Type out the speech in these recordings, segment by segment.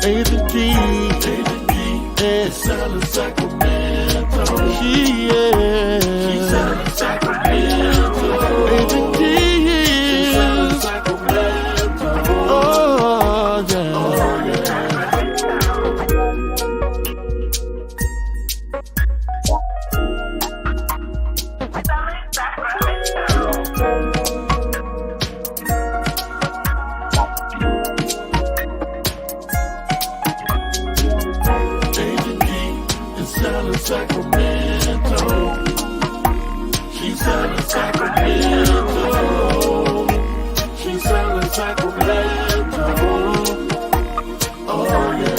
Agent Key, yeah, selling Sacramento. She's selling Sacramento. Agent Key, selling Sacramento. Oh yeah, oh yeah. Sacramento, she's selling Sacramento, she's selling Sacramento, oh yeah.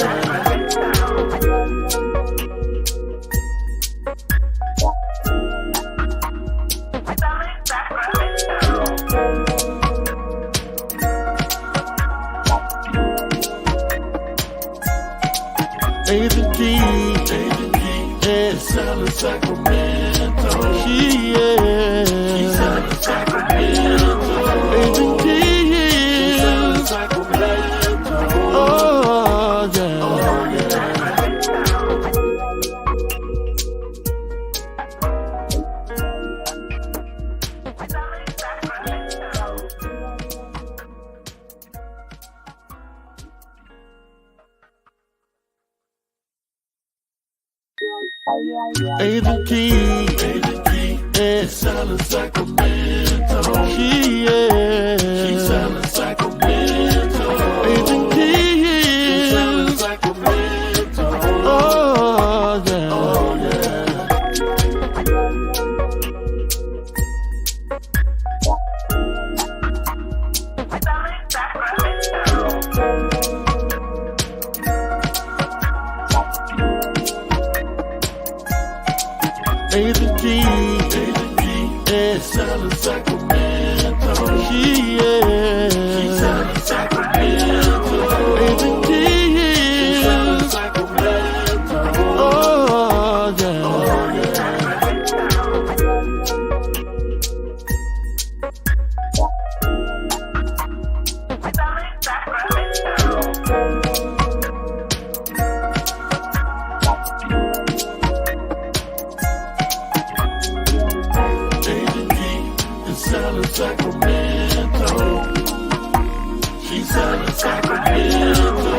Agent Key, yeah, selling Sacramento. She's selling Sacramento. Agent Key, selling Sacramento. Oh yeah, oh yeah. Agent Key, yeah, selling Sacramento. She's selling Sacramento. Agent Key, selling Sacramento. Oh yeah, oh yeah. Agent Key, yeah, selling Sacramento. She's selling Sacramento. Agent Key, selling Sacramento. Oh yeah, oh yeah. Selling Sacramento, she's selling Sacramento,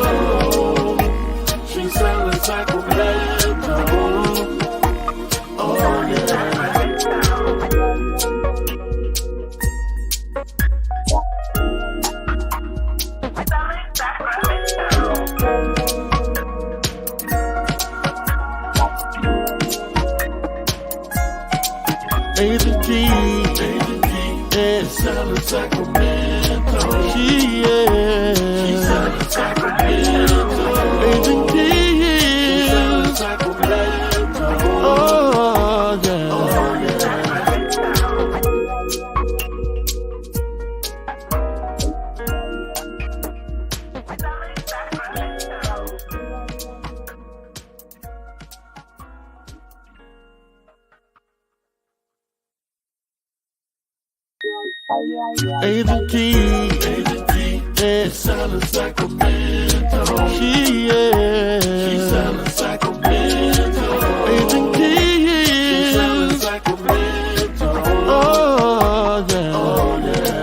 she's selling Sacramento, oh yeah. Agent Key, yeah, selling Sacramento. She's selling Sacramento. Agent Key, selling Sacramento. Oh yeah, oh yeah. Agent Key, yeah, selling Sacramento. She's selling Sacramento. Agent Key, selling Sacramento. Oh yeah, oh yeah.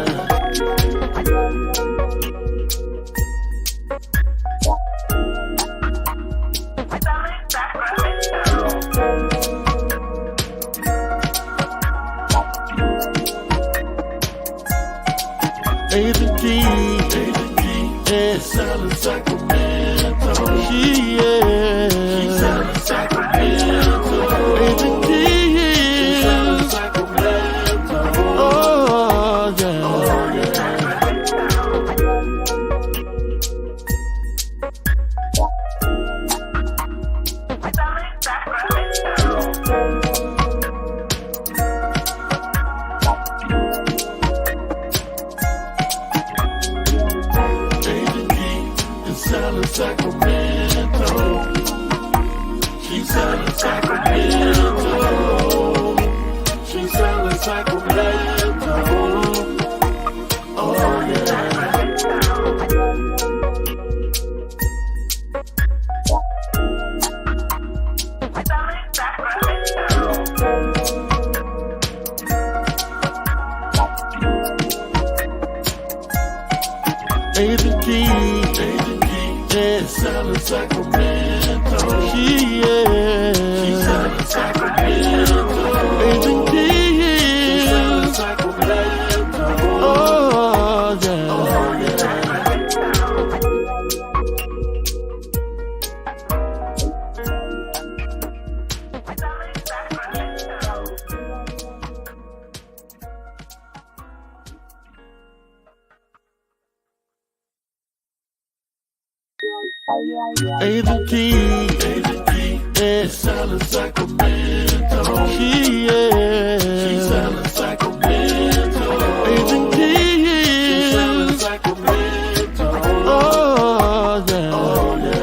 Agent Key, yeah, selling Sacramento. She's selling Sacramento. Agent Key, selling Sacramento. Oh yeah, oh yeah. Selling Sacramento, she's selling Sacramento, she's selling Sacramento, oh yeah. Agent Key, yeah, selling Sacramento. She's selling Sacramento. Agent Key, she's selling Sacramento. Oh yeah, oh yeah. Agent Key, yeah, selling Sacramento. She's selling Sacramento. Agent Key, she's selling Sacramento. Oh yeah, oh yeah.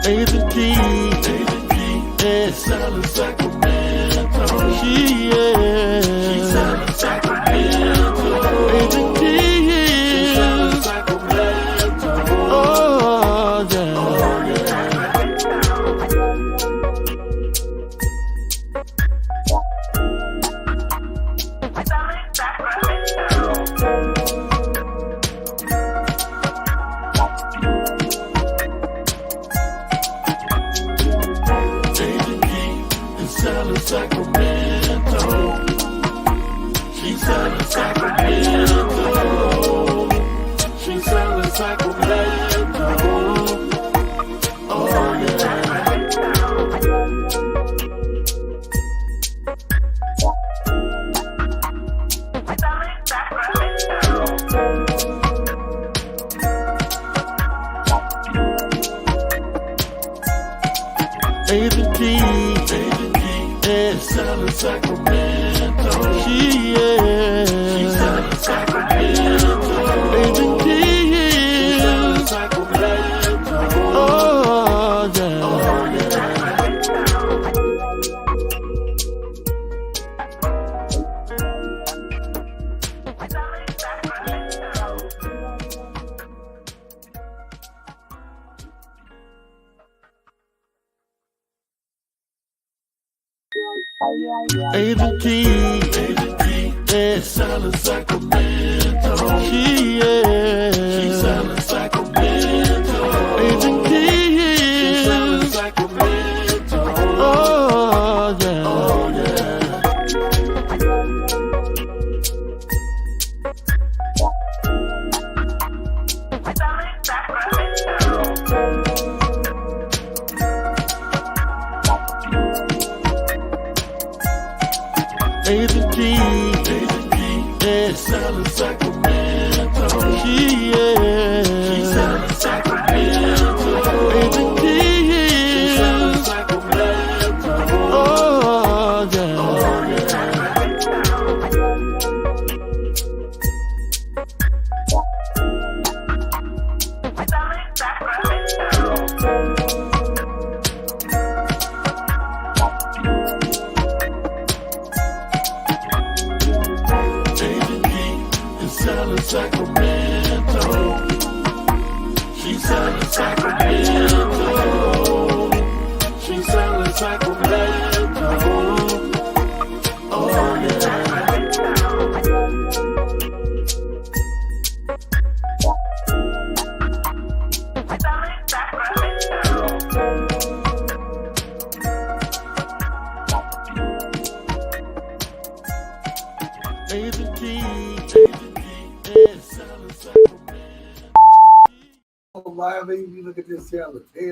Agent Key, yeah, selling Sacramento. She's selling Sacramento. Agent Key, she's selling Sacramento. Oh yeah, oh yeah. Selling Sacramento. She's selling Sacramento. She's selling Sacramento. Oh yeah. Agent Key, yeah, selling Sacramento. She's selling Sacramento. Agent Key, she's selling Sacramento. Oh yeah, oh yeah. Agent Key, yeah, selling Sacramento. She's selling Sacramento. Agent Key, she's selling Sacramento. Oh yeah, oh yeah. Agent Key, yeah, selling Sacramento. She's selling Sacramento. Agent Key, she's selling Sacramento. Oh yeah, oh yeah. Selling Sacramento. She's selling Sacramento. She's selling Sacramento. Oh yeah. Agent Key. You look at this salad. Hey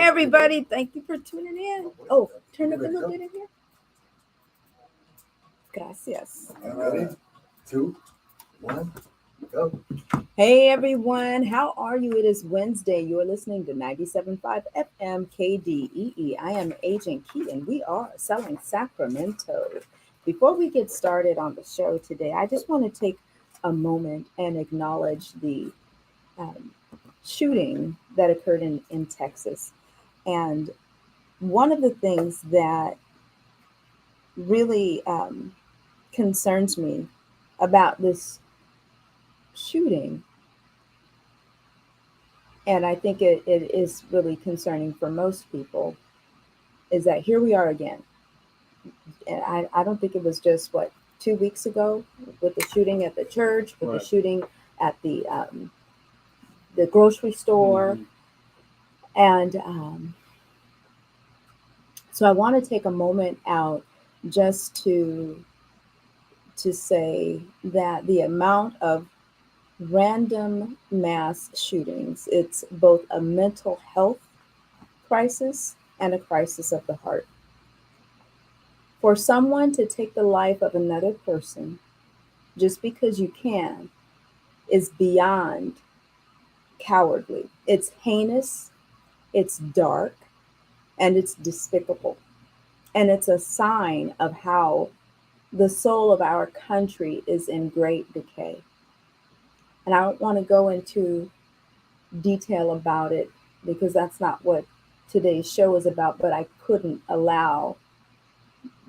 everybody, thank you for tuning in. Oh, turn up a little bit in here. Gracias. Ready? 2, 1, go. Hey everyone, how are you? It is Wednesday. You are listening to 97.5 FM KDEE. I am Agent Key and we are selling Sacramento. Before we get started on the show today, I just want to take a moment and acknowledge the shooting that occurred in Texas. And one of the things that really concerns me about this shooting, and I think it is really concerning for most people, is that here we are again. And I don't think it was just, what, 2 weeks ago with the shooting at the church, with the Right. shooting at the grocery store. And so I want to take a moment out just to say that the amount of random mass shootings, it's both a mental health crisis and a crisis of the heart. For someone to take the life of another person just because you can is beyond cowardly. It's heinous, it's dark, and it's despicable. And it's a sign of how the soul of our country is in great decay. And I don't want to go into detail about it because that's not what today's show is about, but I couldn't allow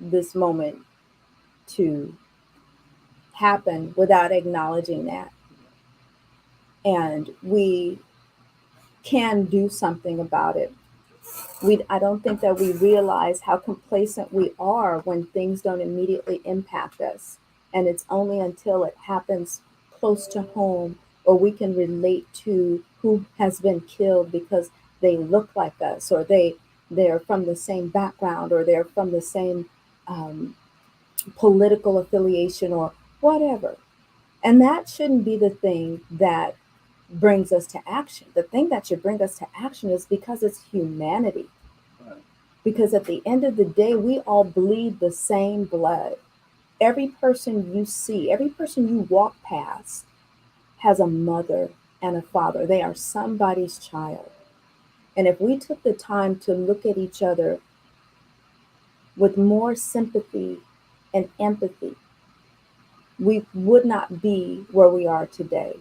this moment to happen without acknowledging that. And we can do something about it. I don't think that we realize how complacent we are when things don't immediately impact us. And it's only until it happens close to home or we can relate to who has been killed because they look like us, or they're from the same background, or they're from the same um, political affiliation or whatever. And that shouldn't be the thing that brings us to action. The thing that should bring us to action is because it's humanity. Right. Because at the end of the day, we all bleed the same blood. Every person you see, every person you walk past has a mother and a father. They are somebody's child. And if we took the time to look at each other with more sympathy and empathy, we would not be where we are today.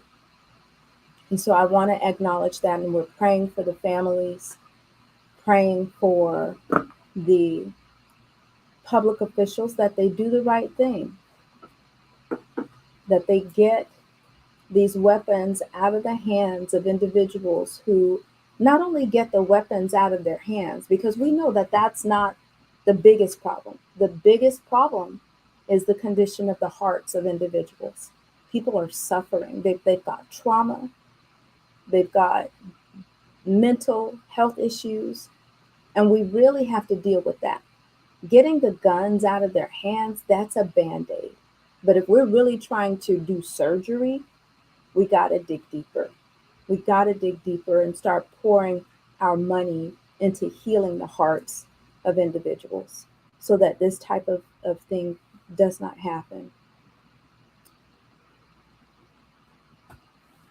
And so I want to acknowledge that. And we're praying for the families, praying for the public officials, that they do the right thing, that they get these weapons out of the hands of individuals who not only get the weapons out of their hands, because we know that that's not the biggest problem. The biggest problem is the condition of the hearts of individuals. People are suffering. They've got trauma. They've got mental health issues. And we really have to deal with that. Getting the guns out of their hands, that's a band-aid. But if we're really trying to do surgery, we got to dig deeper. We got to dig deeper and start pouring our money into healing the hearts of individuals so that this type of thing does not happen.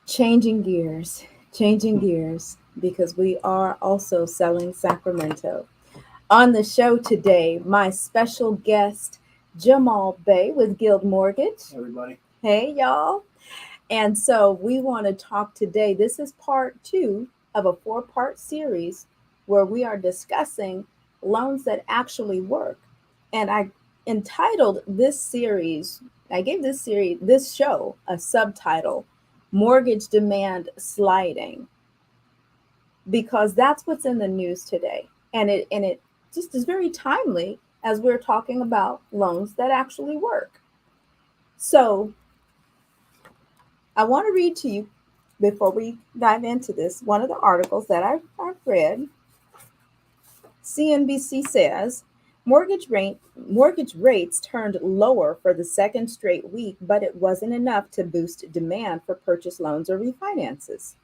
Changing gears, because we are also selling Sacramento. On the show today, my special guest, Jamal Bay with Guild Mortgage. Everybody. Hey, y'all. And so we want to talk today. This is part 2 of a 4-part series where we are discussing loans that actually work. And I entitled this series, I gave this show a subtitle, Mortgage Demand Sliding, because that's what's in the news today. And it just is very timely as we're talking about loans that actually work. So I want to read to you, before we dive into this, one of the articles that I've read. CNBC says mortgage rates turned lower for the second straight week, but it wasn't enough to boost demand for purchase loans or refinances.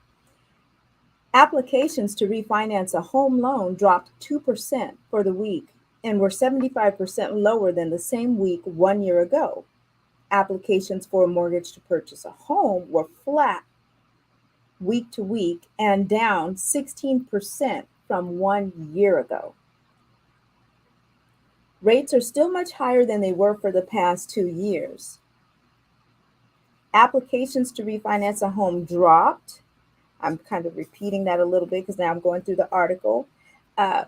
Applications to refinance a home loan dropped 2% for the week and were 75% lower than the same week 1 year ago. Applications for a mortgage to purchase a home were flat week to week and down 16% from 1 year ago. Rates are still much higher than they were for the past 2 years. Applications to refinance a home dropped. I'm kind of repeating that a little bit because now I'm going through the article.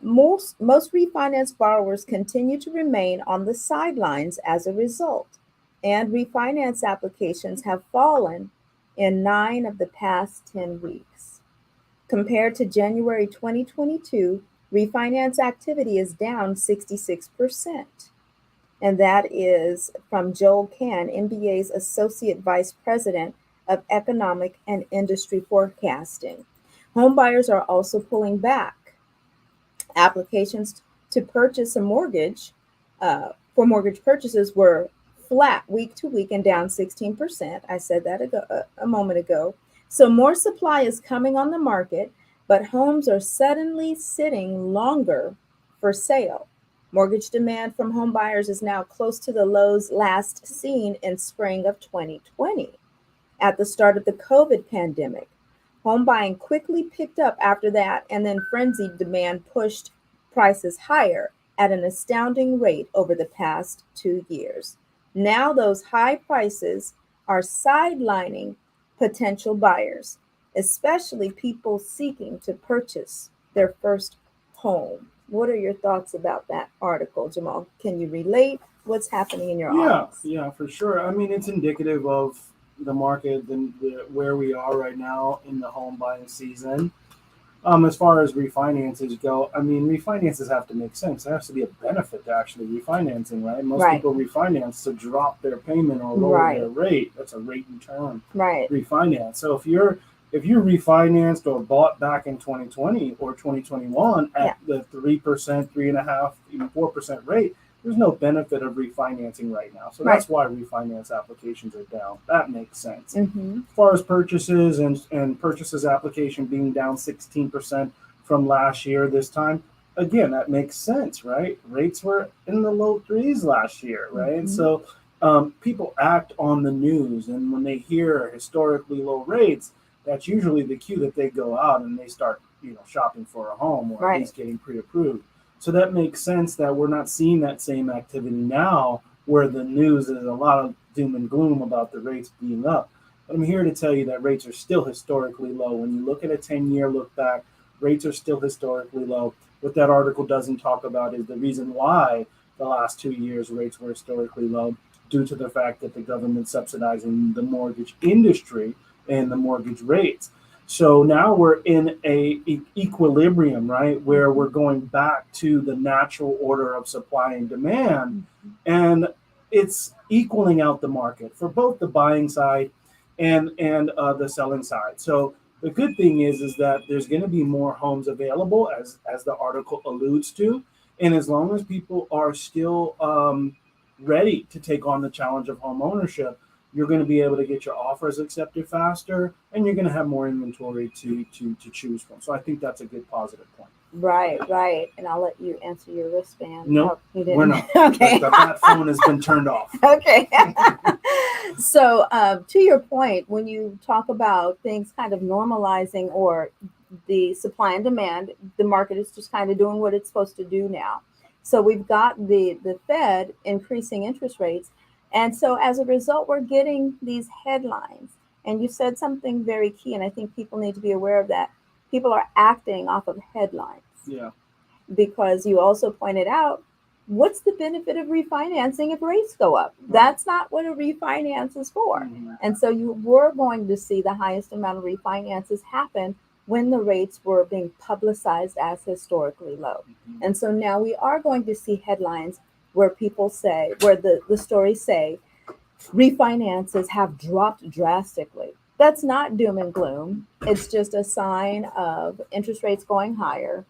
Most refinance borrowers continue to remain on the sidelines as a result, and refinance applications have fallen in 9 of the past 10 weeks. Compared to January 2022, refinance activity is down 66%. And that is from Joel Can, MBA's Associate Vice President of Economic and Industry Forecasting. Homebuyers are also pulling back. Applications to purchase a mortgage for mortgage purchases were flat week to week and down 16%. I said that a moment ago. So more supply is coming on the market, but homes are suddenly sitting longer for sale. Mortgage demand from home buyers is now close to the lows last seen in spring of 2020. At the start of the COVID pandemic, home buying quickly picked up after that, and then frenzied demand pushed prices higher at an astounding rate over the past 2 years. Now those high prices are sidelining potential buyers, especially people seeking to purchase their first home. What are your thoughts about that article, Jamal? Can you relate? What's happening in your office? Yeah, for sure. I mean, it's indicative of the market and where we are right now in the home buying season. As far as refinances go, I mean, refinances have to make sense. There has to be a benefit to actually refinancing, right? Most Right. people refinance to drop their payment or lower Right. their rate. That's a rate and term Right. refinance. So if you're refinanced or bought back in 2020 or 2021 at the 3%, 3.5%, even 4% rate, there's no benefit of refinancing right now. So that's why refinance applications are down. That makes sense. Mm-hmm. As far as purchases and purchases application being down 16% from last year this time, again, that makes sense, right? Rates were in the low threes last year, right? Mhm. So people act on the news, and when they hear historically low rates, that's usually the cue that they go out and they start, shopping for a home or at least getting pre-approved. So that makes sense that we're not seeing that same activity now, where the news is a lot of doom and gloom about the rates being up. But I'm here to tell you that rates are still historically low. When you look at a 10-year look back, rates are still historically low. What that article doesn't talk about is the reason why the last 2 years rates were historically low, due to the fact that the government's subsidizing the mortgage industry and the mortgage rates. So now we're in a equilibrium, right, where we're going back to the natural order of supply and demand, and it's equaling out the market for both the buying side and the selling side. So the good thing is that there's going to be more homes available, as the article alludes to, and as long as people are still ready to take on the challenge of home ownership, you're going to be able to get your offers accepted faster, and you're going to have more inventory to choose from. So I think that's a good positive point. Right. And I'll let you answer your wristband. No, you didn't. we're not. Okay. That phone has been turned off. Okay. So to your point, when you talk about things kind of normalizing or the supply and demand, the market is just kind of doing what it's supposed to do now. So we've got the Fed increasing interest rates. And so as a result, we're getting these headlines. And you said something very key, and I think people need to be aware of that. People are acting off of headlines. Yeah. Because you also pointed out, what's the benefit of refinancing if rates go up? That's not what a refinance is for. Mm-hmm. And so you were going to see the highest amount of refinances happen when the rates were being publicized as historically low. Mm-hmm. And so now we are going to see headlines where people say, where the stories say, refinances have dropped drastically. That's not doom and gloom. It's just a sign of interest rates going higher,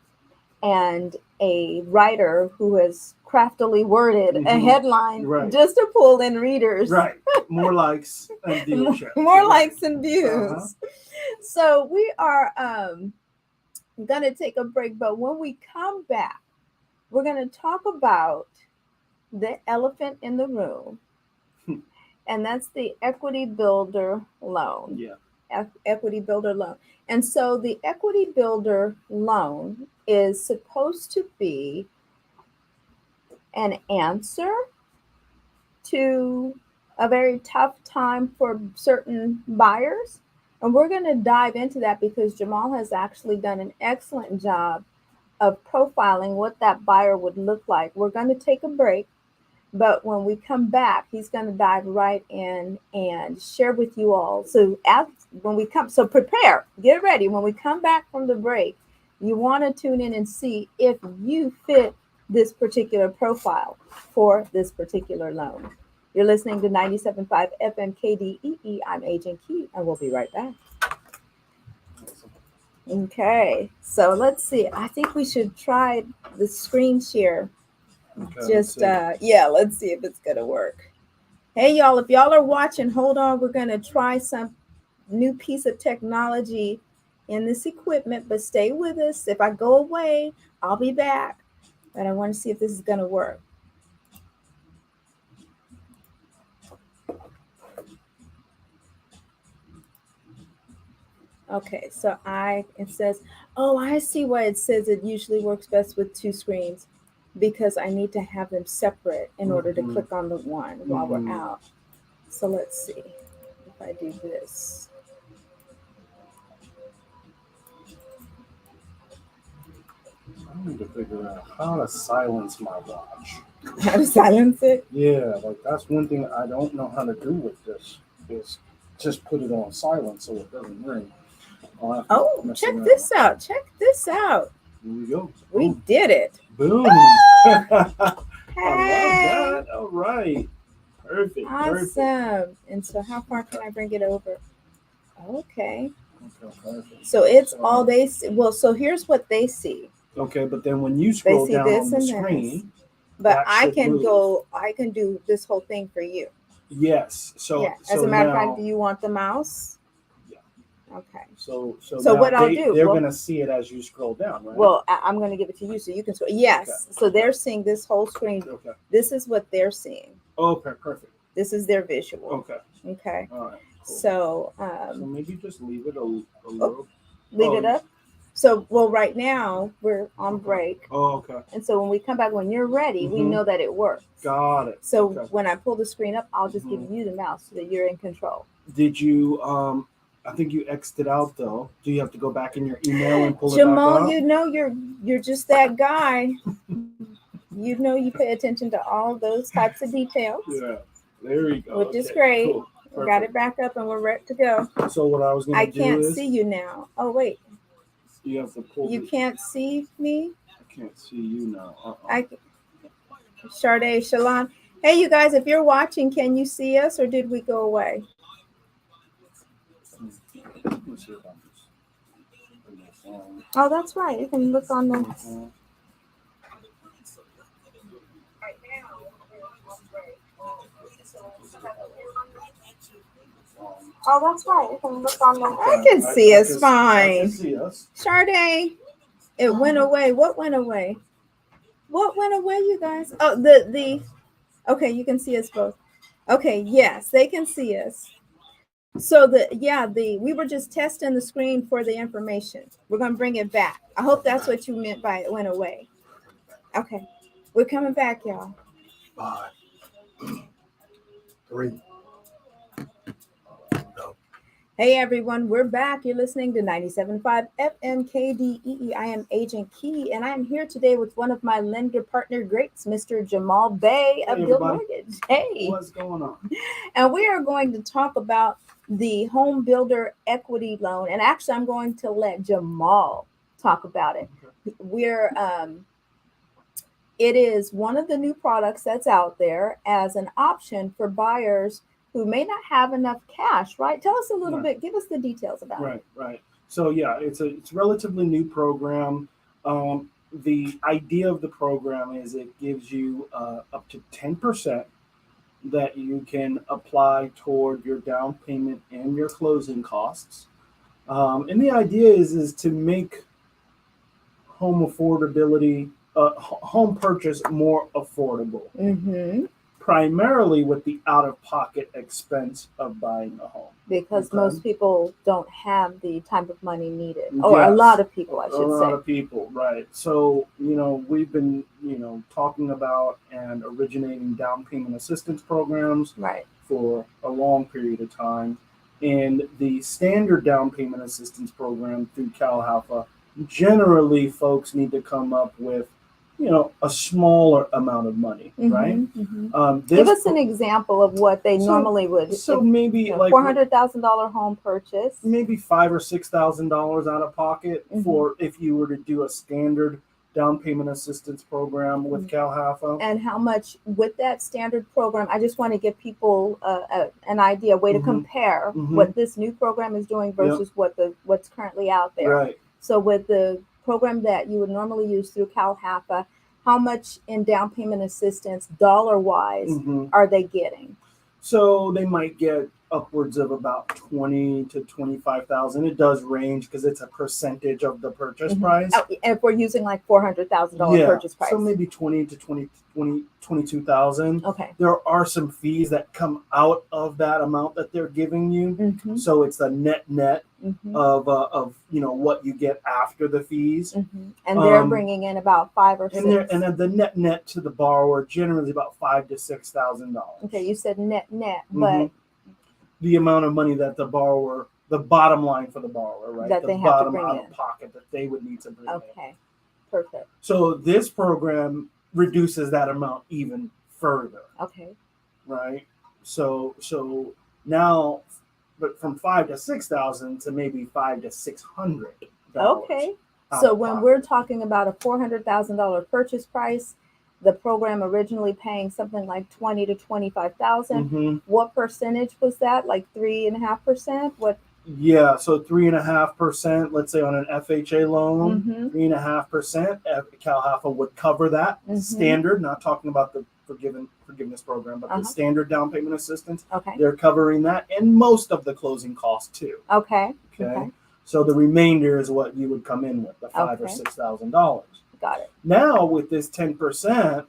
and a writer who has craftily worded a headline just to pull in readers. Right. More likes and viewership. More likes and views. So we are going to take a break, but when we come back, we're going to talk about the elephant in the room, and that's the equity builder loan. Yeah. Equity builder loan. And so the equity builder loan is supposed to be an answer to a very tough time for certain buyers. And we're going to dive into that because Jamal has actually done an excellent job of profiling what that buyer would look like. We're going to take a break. But when we come back, he's going to dive right in and share with you all. So so prepare, get ready. When we come back from the break, you want to tune in and see if you fit this particular profile for this particular loan. You're listening to 97.5 FM KDEE. I'm Agent Key, and we'll be right back. Okay, so let's see. I think we should try the screen share. Okay, Let's see if it's gonna work. Hey y'all, if y'all are watching, hold on, we're gonna try some new piece of technology in this equipment, but stay with us. If I go away, I'll be back, but I want to see if this is gonna work. Okay, so it says, oh, I see why it says it usually works best with two screens, because I need to have them separate in order to click on the one while we're out. So let's see if I do this. I need to figure out how to silence my watch. How to silence it? Yeah, like that's one thing I don't know how to do with this, is just put it on silent so it doesn't ring. Oh, check this out. Check this out. Here we go. We did it. Boom. Hey. I love that. All right. Perfect. Awesome. And so how far can I bring it over? Okay. Okay, perfect. So it's all they see. Well, so here's what they see. Okay, but then when you scroll down on the screen, but I can do this whole thing for you. Yes. So yeah. As a matter of fact, do you want the mouse? Yeah. Okay. So what I'll do? They're going to see it as you scroll down, right? Well, I'm going to give it to you so you can scroll. Yes. Okay. So they're seeing this whole screen. Okay. This is what they're seeing. Okay, perfect. This is their visual. Okay. Okay. All right. Cool. So maybe just leave it a little. Leave it up. So, right now we're on break. Oh, okay. And so when we come back, when you're ready, we know that it works. Got it. So when I pull the screen up, I'll just give you the mouse so that you're in control. Did you, I think you X'd it out though. Do you have to go back in your email and pull it Jamal, back out? you know, you're just that guy. You know, you pay attention to all those types of details. Yeah, there we go. Which is great. Cool. We got it back up and we're ready to go. So what I was going to do is... I can't see you now. Oh, wait. You have to pull. You can't see me? I can't see you now. Sade, Shalon. Hey, you guys, if you're watching, can you see us or did we go away? Oh, that's right. You can look on the... Oh, that's right. You can look on the... I can see us fine. I can see us. Sade, it went away. What went away? What went away, you guys? Oh, the... Okay, you can see us both. Okay, yes, they can see us. So we were just testing the screen for the information. We're going to bring it back. I hope that's what you meant by it went away. Okay, we're coming back, y'all. 5, 3. Hey everyone, we're back. You're listening to 97.5 FM KDEE. I am Agent Key, and I'm here today with one of my lender partner greats, Mr. Jamal Bay of Guild Mortgage. Hey, what's going on? And we are going to talk about the home builder equity loan, and actually, I'm going to let Jamal talk about it. Okay. It is one of the new products that's out there as an option for buyers who may not have enough cash, right? Tell us a little bit, give us the details about it. Right. So yeah, it's a relatively new program. The idea of the program is it gives you up to 10% that you can apply toward your down payment and your closing costs. And the idea is to make home affordability, home purchase more affordable. Mm-hmm. Primarily with the out-of-pocket expense of buying a home. Because most people don't have the type of money needed. Or a lot of people, I should say. A lot of people, right. So, we've been, talking about and originating down payment assistance programs for a long period of time. And the standard down payment assistance program through CalHalfa, generally folks need to come up with a smaller amount of money, right? Give us an example of what they normally would. So maybe like $400,000 home purchase. maybe $5,000 or $6,000 out of pocket for if you were to do a standard down payment assistance program with CalHAFA. And how much with that standard program? I just want to give people an idea, a way to compare what this new program is doing versus what's currently out there. Right. So with the program that you would normally use through CalHAFA, how much in down payment assistance dollar-wise are they getting? So they might get upwards of about 20 to 25,000. It does range because it's a percentage of the purchase price. Oh, if we're using like $400,000 purchase price, so maybe 20 to 22,000. Okay. There are some fees that come out of that amount that they're giving you. So it's the net of what you get after the fees. And they're bringing in about 5 or 6. And then the net to the borrower generally about $5,000 to $6,000. Okay, you said net, but the amount of money that the borrower, the bottom line for the borrower, right? That the they have bottom to bring out in. of pocket that they would need to bring in. Okay, perfect. So this program reduces that amount even further. Okay. Right. So now, but from 5,000 to 6,000 to maybe 500 to 600. Okay. So when we're talking about a $400,000 purchase price, the program originally paying something like 20 to 25,000. What percentage was that? Like 3.5%? What? Yeah, so 3.5%. Let's say on an FHA loan, 3.5%. CalHAFA would cover that standard. Not talking about the forgiveness program, but the standard down payment assistance. Okay. They're covering that and most of the closing costs too. Okay. So the remainder is what you would come in with, the $5,000 or $6,000. Got it. Now with this 10%,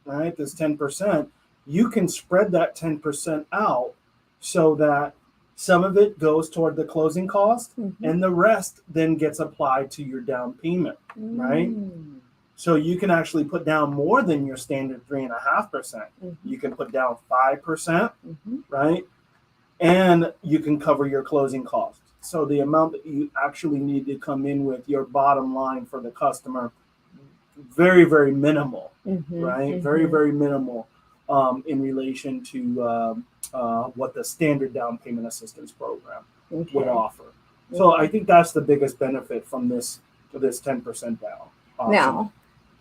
right? This 10%, you can spread that 10% out so that some of it goes toward the closing cost and the rest then gets applied to your down payment, right? So you can actually put down more than your standard 3.5%. You can put down 5%, right? And you can cover your closing costs. So the amount that you actually need to come in with your bottom line for the customer, very, very minimal, right? Very, very minimal in relation to what the standard down payment assistance program would offer. So I think that's the biggest benefit from this 10% down option. Now,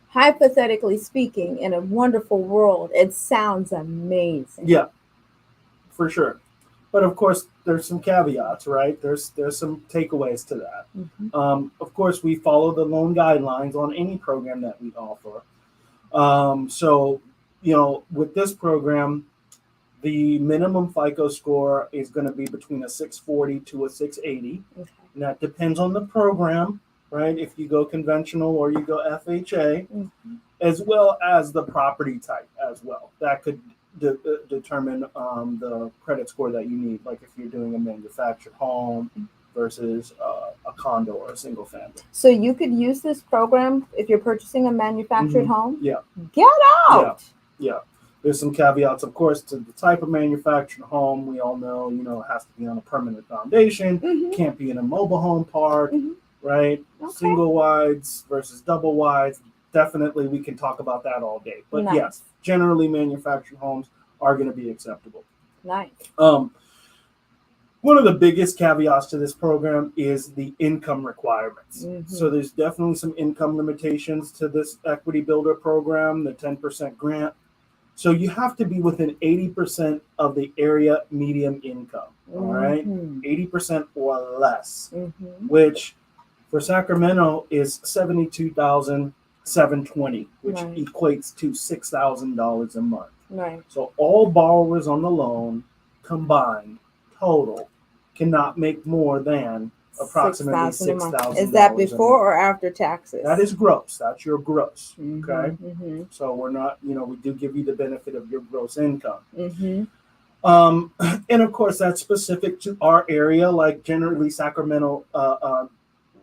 hypothetically speaking, in a wonderful world, it sounds amazing. Yeah, for sure. But of course, there's some caveats, right? There's some takeaways to that. Of course, we follow the loan guidelines on any program that we offer. So, with this program, the minimum FICO score is going to be between a 640 to a 680. And that depends on the program, right? If you go conventional or you go FHA, as well as the property type as well. That could determine the credit score that you need, like if you're doing a manufactured home versus a condo or a single family. So you could use this program if you're purchasing a manufactured home? Yeah. Get out! Yeah. There's some caveats, of course, to the type of manufactured home. We all know, it has to be on a permanent foundation. Can't be in a mobile home park, right? Single wides versus double wides. Definitely, we can talk about that all day. But yes, generally manufactured homes are going to be acceptable. Nice. One of the biggest caveats to this program is the income requirements. So there's definitely some income limitations to this equity builder program, the 10% grant. So you have to be within 80% of the area median income, all right? 80% or less, which for Sacramento is $72,720, which equates to $6,000 a month. Right. So all borrowers on the loan combined total cannot make more than approximately $6,000. Is that before or after taxes? That is gross. That's your gross. Okay. So we're not, we do give you the benefit of your gross income. And of course, that's specific to our area. Like generally, Sacramento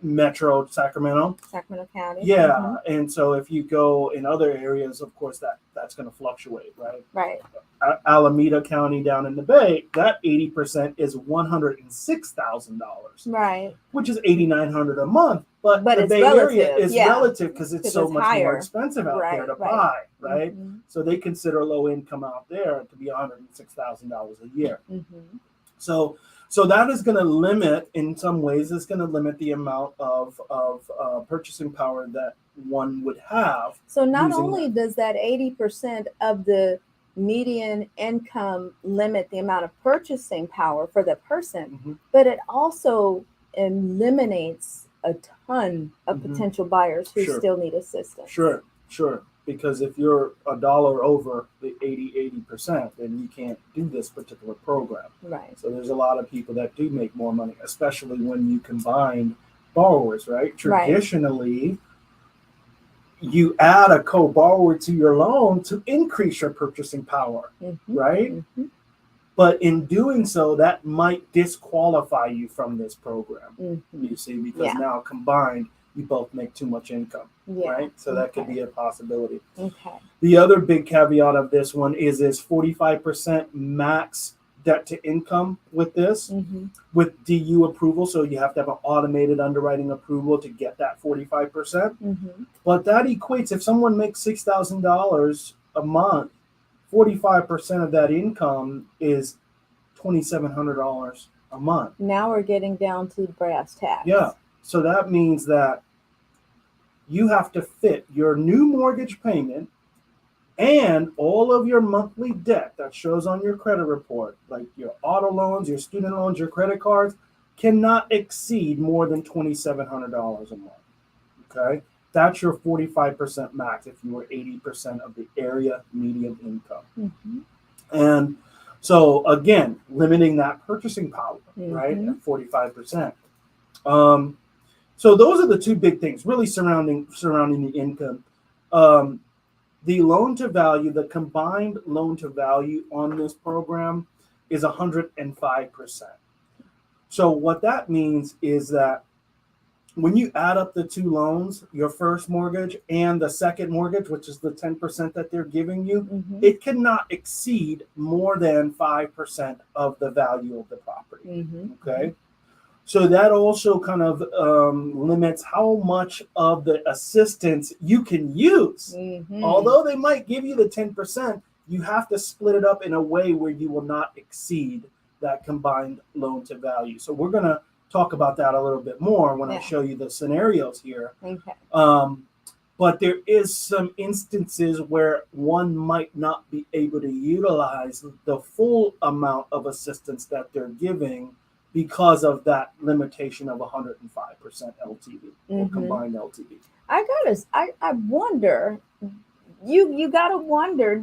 Metro Sacramento. Sacramento County. Yeah, and so if you go in other areas, of course that's going to fluctuate, right? Right. Alameda County down in the Bay, that 80% is $106,000, Right. which is $8,900 a month. But the it's Bay Area relative, is yeah. relative because it's 'Cause so it's much higher. more expensive out there to Right. buy, right? Mm-hmm. So they consider low income out there to be $106,000 a year. Mm-hmm. So that is going to limit, in some ways, it's going to limit the amount of purchasing power that one would have. So not using only does that 80% of the median income limit the amount of purchasing power for the person, Mhm. but it also eliminates a ton of Mhm. potential buyers who Sure. still need assistance. Sure. Because if you're a dollar over the 80%, then you can't do this particular program. Right. So there's a lot of people that do make more money, especially when you combine borrowers, right? Traditionally, you add a co-borrower to your loan to increase your purchasing power, Mm-hmm. right? Mm-hmm. But in doing so, that might disqualify you from this program, Mm-hmm. you see, because Yeah. now combined, you both make too much income, Yeah. right? So that could Okay. be a possibility. Okay. The other big caveat of this one is 45% max debt to income with this, Mm-hmm. with DU approval. So you have to have an automated underwriting approval to get that 45%. Mm-hmm. But that equates, if someone makes $6,000 a month, 45% of that income is $2,700 a month. Now we're getting down to brass tacks. Yeah. So that means that you have to fit your new mortgage payment and all of your monthly debt that shows on your credit report, like your auto loans, your student loans, your credit cards, cannot exceed more than $2,700 a month. Okay? That's your 45% max if you were 80% of the area median income. Mm-hmm. And so, again, limiting that purchasing power, right, Mhm. at 45%. So those are the two big things really surrounding the income. The loan to value, the combined loan to value on this program is 105%. So what that means is that when you add up the two loans, your first mortgage and the second mortgage, which is the 10% that they're giving you, Mm-hmm. it cannot exceed more than 5% of the value of the property. Mm-hmm. Okay. So that also kind of limits how much of the assistance you can use. Mm-hmm. Although they might give you the 10%, you have to split it up in a way where you will not exceed that combined loan to value. So we're going to talk about that a little bit more when I show you the scenarios here. Okay. But there is some instances where one might not be able to utilize the full amount of assistance that they're giving because of that limitation of 105% LTV or Mhm. combined LTV. I wonder, you gotta wonder,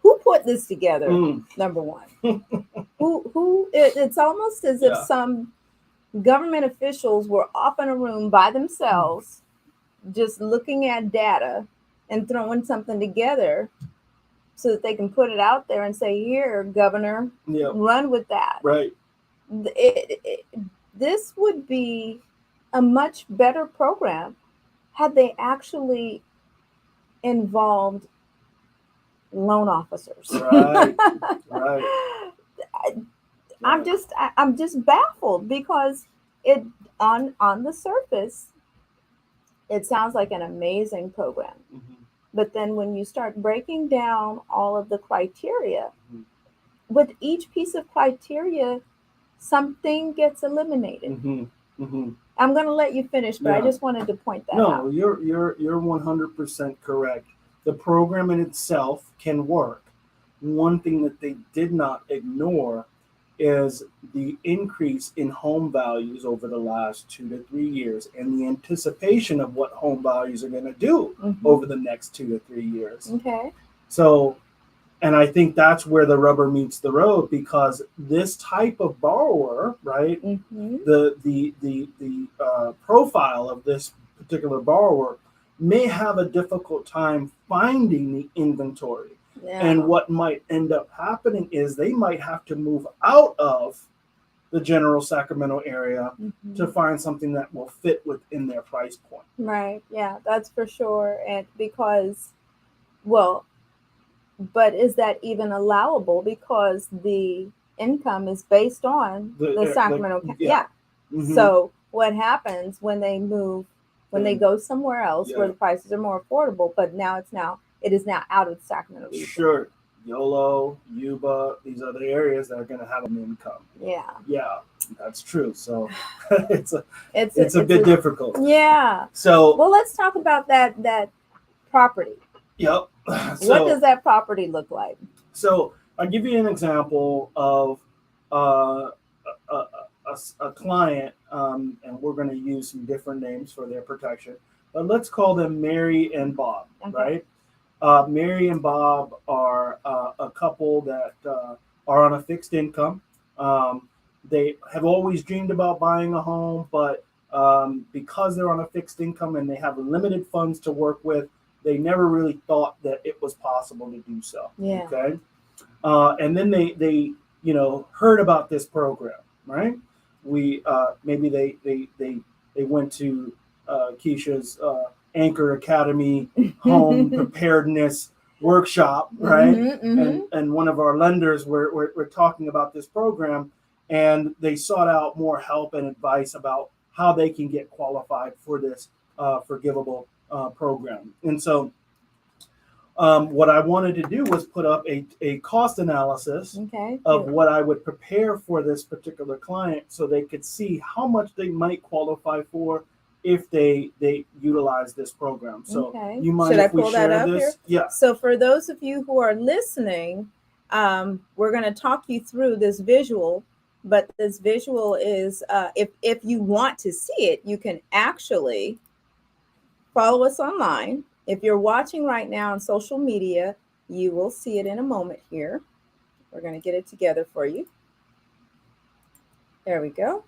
who put this together? Number one, it's almost as if some government officials were off in a room by themselves, just looking at data and throwing something together so that they can put it out there and say, here, governor, run with that. Right. This would be a much better program had they actually involved loan officers. Right. Right. I'm just baffled because it on the surface it sounds like an amazing program. Mm-hmm. But then when you start breaking down all of the criteria, Mhm. with each piece of criteria, something gets eliminated. Mm-hmm. Mm-hmm. I'm going to let you finish, but I just wanted to point that out. No, you're 100% correct. The program in itself can work. One thing that they did not ignore is the increase in home values over the last 2 to 3 years and the anticipation of what home values are going to do over the next 2 to 3 years. Okay. So, and I think that's where the rubber meets the road, because this type of borrower, right, the profile of this particular borrower may have a difficult time finding the inventory. Yeah. And what might end up happening is they might have to move out of the general Sacramento area Mhm. to find something that will fit within their price point. Right. Yeah, that's for sure. And because, well, but is that even allowable? Because the income is based on the Sacramento. Yeah. Yeah. Mhm. So what happens when they move, when they Then- go somewhere else where Yeah. the prices are more affordable, but it is now out of the Sacramento region. Sure. YOLO, Yuba, these other areas that are going to have an income. Yeah. Yeah, that's true. So it's a bit difficult. Yeah. So Well, let's talk about that property. yep. What does that property look like? So I'll give you an example of uh, a client, and we're going to use some different names for their protection. But let's call them Mary and Bob, Okay. right? Mary and Bob are a couple that are on a fixed income. They have always dreamed about buying a home, but because they're on a fixed income and they have limited funds to work with, they never really thought that it was possible to do so. Yeah. Okay. And then they heard about this program, right? We maybe they went to Keisha's Anchor Academy home preparedness workshop, right? And one of our lenders were talking about this program, and they sought out more help and advice about how they can get qualified for this forgivable program. And so what I wanted to do was put up a cost analysis of what I would prepare for this particular client so they could see how much they might qualify for if they utilize this program. So you mind Should if I pull we share that up this? here? Yeah. So for those of you who are listening, we're going to talk you through this visual, but this visual is if you want to see it, you can actually follow us online. If you're watching right now on social media, you will see it in a moment here. We're going to get it together for you. There we go.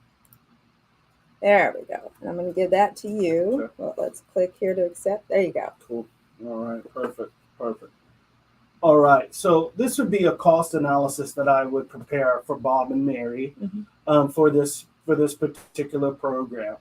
There we go. And I'm going to give that to you. Okay. Well, let's click here to accept. There you go. Cool. All right. Perfect. All right. So this would be a cost analysis that I would prepare for Bob and Mary for this particular program.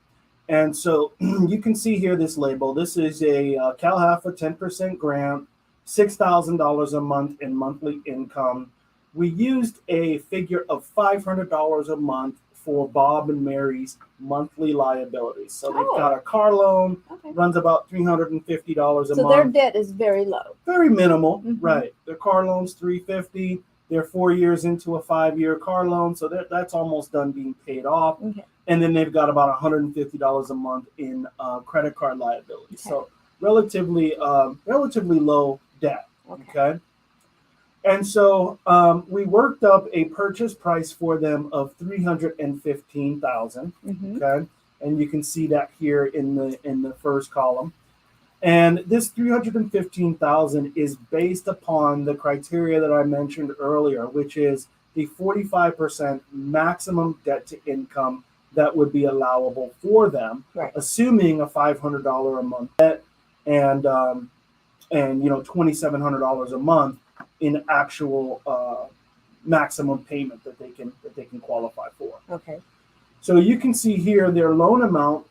And so you can see here this label. This is a CalHFA 10% grant, $6,000 a month in monthly income. We used a figure of $500 a month for Bob and Mary's monthly liabilities. So they've got a car loan, runs about $350 a month. So their debt is very low. Very minimal, right. Their car loan's $350. They're 4 years into a 5-year car loan, so that's almost done being paid off. And then they've got about $150 a month in credit card liability. So relatively low debt. Okay. And so we worked up a purchase price for them of $315,000. Okay, and you can see that here in the first column. And this $315,000 is based upon the criteria that I mentioned earlier, which is the 45% maximum debt to income that would be allowable for them, assuming a $500 a month debt and $2,700 a month in actual maximum payment that they can qualify for. Okay. So you can see here their loan amount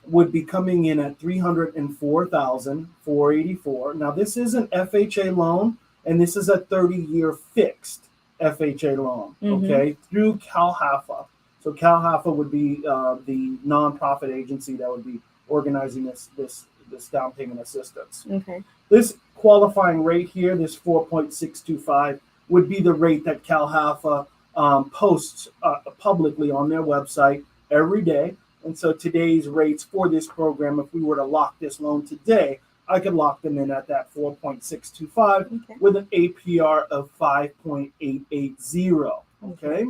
would be coming in at $304,484. Now this is an FHA loan, and this is a 30-year fixed FHA loan. Okay, through CalHFA. So CalHFA would be the nonprofit agency that would be organizing this down payment assistance. Okay. This qualifying rate here, this 4.625, would be the rate that CalHFA posts publicly on their website every day. And so today's rates for this program, if we were to lock this loan today, I could lock them in at that 4.625 with an APR of 5.880. Okay.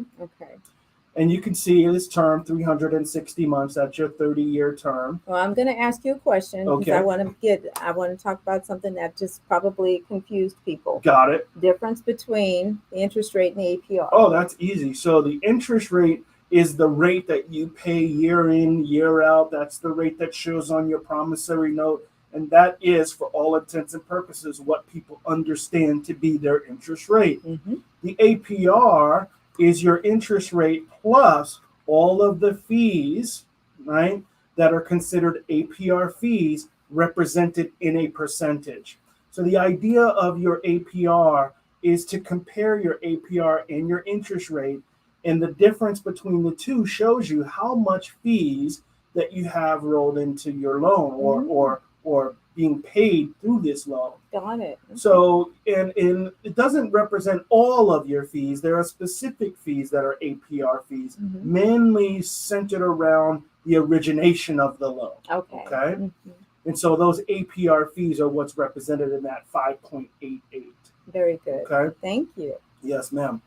And you can see this term, 360 months. That's your 30-year term. Well, I'm going to ask you a question because I want to talk about something that just probably confused people. Got it. Difference between the interest rate and the APR. Oh, that's easy. So the interest rate is the rate that you pay year in, year out. That's the rate that shows on your promissory note. And that is, for all intents and purposes, what people understand to be their interest rate. The APR is your interest rate plus all of the fees, right, that are considered APR fees represented in a percentage. So the idea of your APR is to compare your APR and your interest rate, and the difference between the two shows you how much fees that you have rolled into your loan or being paid through this loan. Got it. So, and it doesn't represent all of your fees. There are specific fees that are APR fees, mainly centered around the origination of the loan. Okay. And so those APR fees are what's represented in that 5.88. Very good. Okay. Thank you. Yes, ma'am.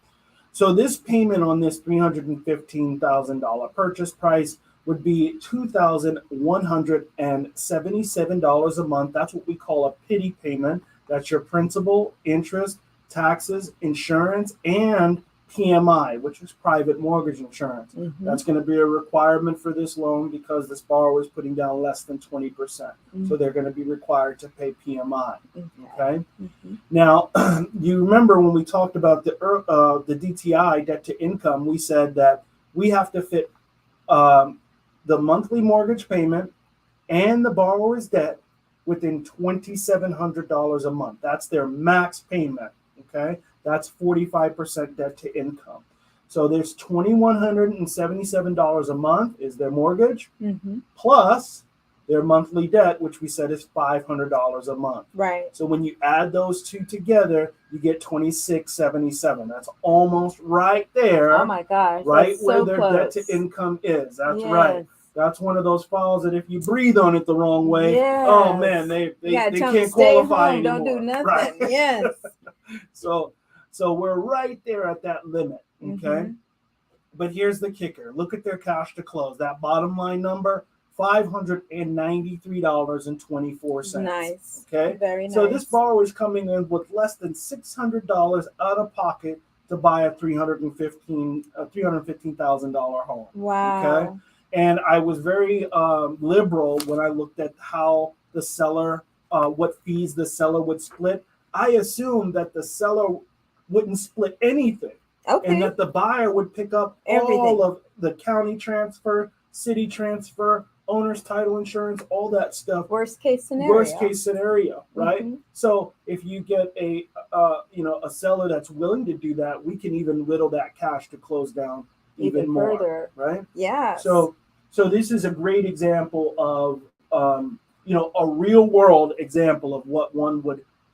So this payment on this $315,000 purchase price would be $2,177 a month. That's what we call a pity payment. That's your principal, interest, taxes, insurance, and PMI, which is private mortgage insurance. That's going to be a requirement for this loan because this borrower is putting down less than 20%. So they're going to be required to pay PMI. Okay. Now, you remember when we talked about the DTI, debt to income, we said that we have to fit the monthly mortgage payment and the borrower's debt within $2,700 a month. That's their max payment. Okay. That's 45% debt to income. So there's $2,177 a month is their mortgage, plus their monthly debt, which we said is $500 a month. Right. So when you add those two together, you get $2,677. That's almost right there. Oh my gosh. Right that's where so their close. debt to income is. That's Yes. right. That's one of those files that if you breathe on it the wrong way, oh man, they tell them can't stay qualify home, anymore. don't do nothing. Right? Yes. So we're right there at that limit, okay? But here's the kicker. Look at their cash to close. That bottom line number, $593.24. Nice. Okay? Very nice. So this borrower is coming in with less than $600 out of pocket to buy a $315,000 home. Wow. Okay? And I was very liberal when I looked at how the seller, what fees the seller would split. I assumed that the seller wouldn't split anything. Okay. And that the buyer would pick up Everything. all of the county transfer, city transfer, owner's title insurance, all that stuff. Worst case scenario. Worst case scenario, right? So if you get a seller that's willing to do that, we can even whittle that cash to close down even more, further. right? Yeah. So this is a great example of a real world example of what one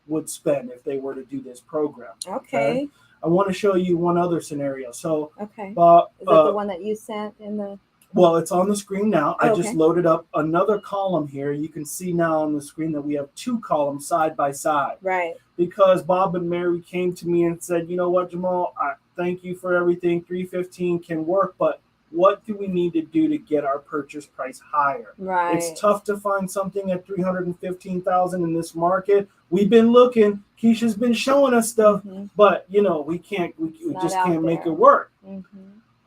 would spend if they were to do this program. Okay. I want to show you one other scenario. So okay. Is that the one that you sent in the? Well, it's on the screen now. I Okay. just loaded up another column here. You can see now on the screen that we have two columns side by side. Right. Because Bob and Mary came to me and said, you know what, Jamal, I thank you for everything. 315 can work, but what do we need to do to get our purchase price higher? Right. It's tough to find something at $315,000 in this market. We've been looking. Keisha's been showing us stuff, but we can't. We just can't make it work.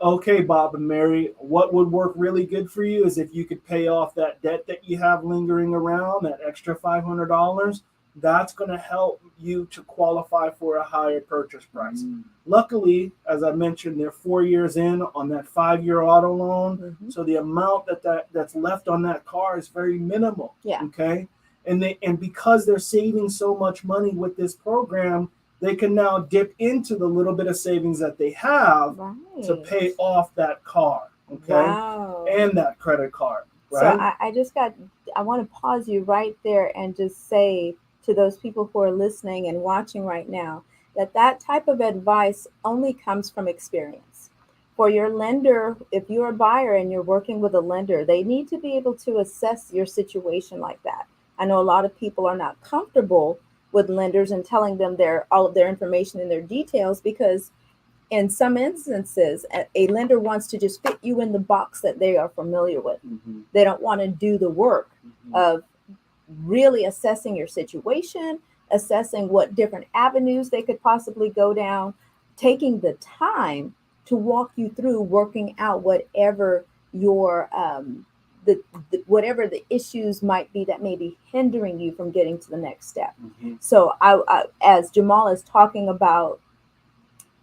Okay, Bob and Mary, what would work really good for you is if you could pay off that debt that you have lingering around, that extra $500. That's going to help you to qualify for a higher purchase price. Luckily, as I mentioned, they're 4 years in on that 5-year auto loan. So the amount that's left on that car is very minimal. Yeah. Okay. And because they're saving so much money with this program, they can now dip into the little bit of savings that they have to pay off that car. Okay. Wow. And that credit card. Right. So I want to pause you right there and just say to those people who are listening and watching right now that type of advice only comes from experience. For your lender, if you're a buyer and you're working with a lender, they need to be able to assess your situation like that. I know a lot of people are not comfortable with lenders and telling them all of their information and their details because in some instances, a lender wants to just fit you in the box that they are familiar with. They don't want to do the work of really assessing your situation, assessing what different avenues they could possibly go down, taking the time to walk you through working out whatever your whatever the issues might be that may be hindering you from getting to the next step. So I as Jamal is talking about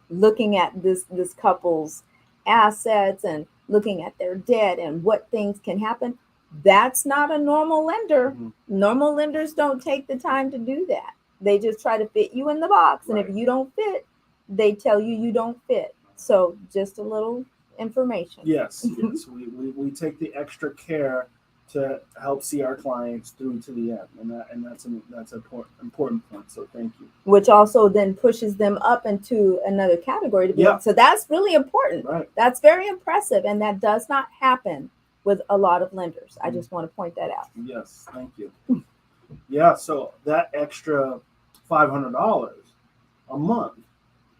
looking at this couple's assets and looking at their debt and what things can happen. That's not a normal lender. Mhm. Normal lenders don't take the time to do that. They just try to fit you in the box. And Right. if you don't fit, they tell you don't fit. So just a little information. Yes, yes. We take the extra care to help see our clients through to the end, and that's an important point. So thank you. Which also then pushes them up into another category to be. Yeah. So that's really important. Right. That's very impressive, and that does not happen with a lot of lenders. I Mhm. just want to point that out. Yes, thank you. Yeah, so that extra $500 a month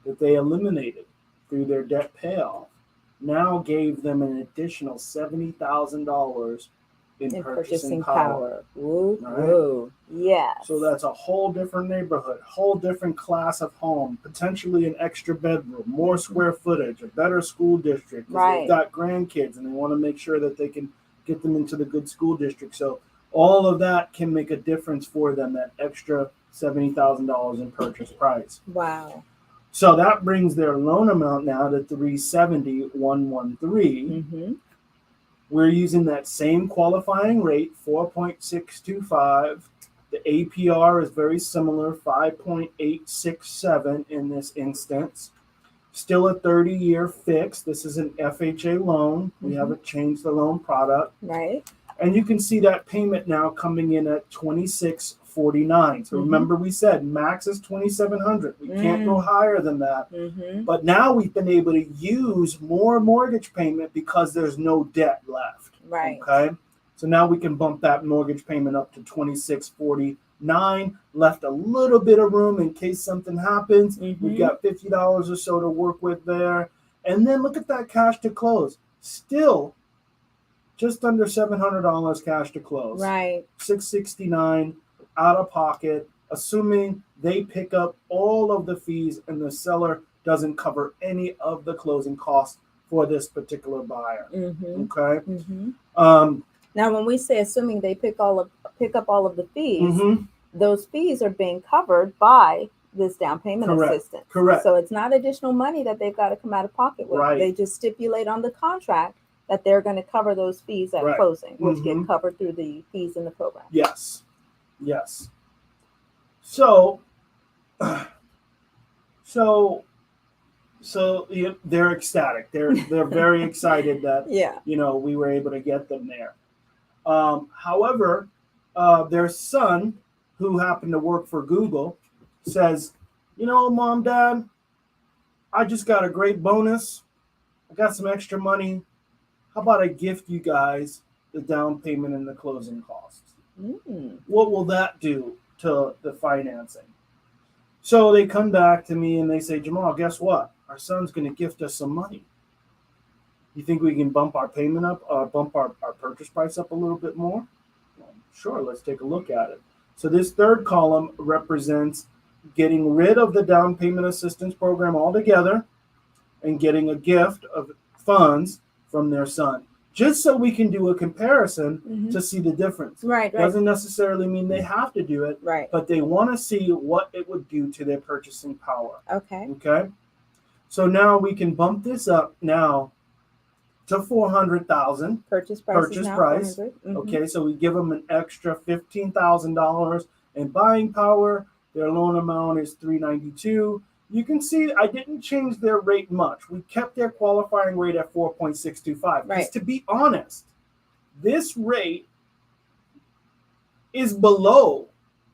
that they eliminated through their debt payoff now gave them an additional $70,000 in purchasing power. Woo, Right. woo. Yes. So that's a whole different neighborhood, whole different class of home, potentially an extra bedroom, more square footage, a better school district. 'Cause Right. They've got grandkids and they want to make sure that they can get them into the good school district. So all of that can make a difference for them, that extra $70,000 in purchase price. Wow. So that brings their loan amount now to $370,113. Mm-hmm. We're using that same qualifying rate, 4.625. The APR is very similar, 5.867 in this instance. Still a 30-year fix. This is an FHA loan. We Mhm. haven't changed the loan product. Right. And you can see that payment now coming in at $2,649. So Mhm. remember we said max is $2,700. We can't go higher than that. Mm-hmm. But now we've been able to use more mortgage payment because there's no debt left. Right. Okay. So now we can bump that mortgage payment up to $2,649. Left a little bit of room in case something happens. Mhm. We've got $50 or so to work with there. And then look at that cash to close. Still just under $700 cash to close. Right. $669 out of pocket, assuming they pick up all of the fees and the seller doesn't cover any of the closing costs for this particular buyer. Mm-hmm. Okay. Mm-hmm. Um, Now, when we say assuming they pick up all of the fees, mhm. those fees are being covered by this down payment Correct. assistance. Correct. So it's not additional money that they've got to come out of pocket with. Right. They just stipulate on the contract that they're going to cover those fees at Right. closing, which Mhm. get covered through the fees in the program. Yes. Yes. So they're ecstatic. They're very excited that Yeah. we were able to get them there. However, their son, who happened to work for Google, says, Mom, Dad, I just got a great bonus. I got some extra money. How about I gift you guys the down payment and the closing costs? Mm. What will that do to the financing? So they come back to me and they say, Jamal, guess what? Our son's going to gift us some money. You think we can bump our payment up, bump our purchase price up a little bit more? Well, sure, let's take a look at it. So this third column represents getting rid of the down payment assistance program altogether and getting a gift of funds from their son, just so we can do a comparison Mhm. to see the difference. Right. Right. Doesn't necessarily mean they have to do it, Right. but they want to see what it would do to their purchasing power. Okay. Okay. So now we can bump this up now to $400,000. Purchase price. Purchase is now price. 400. Mhm. Okay. So we give them an extra $15,000 in buying power. Their loan amount is $392,000. You can see I didn't change their rate much. We kept their qualifying rate at 4.625. Right. Because to be honest, this rate is below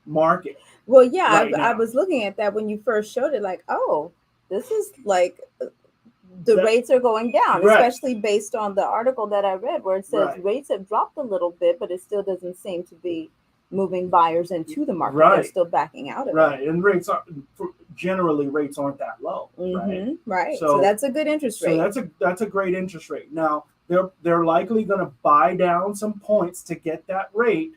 market. Well, yeah, Right I now. was looking at that when you first showed it, like, oh, this is like the That- rates are going down, Right. especially based on the article that I read where it says Right. rates have dropped a little bit, but it still doesn't seem to be moving buyers into the market. Right. They're still backing out of Right. And rates generally aren't that low. it. Right. Mhm. Right. So- So that's a good interest So rate. that's a great interest rate. Now they're likely going to buy down some points to get that rate,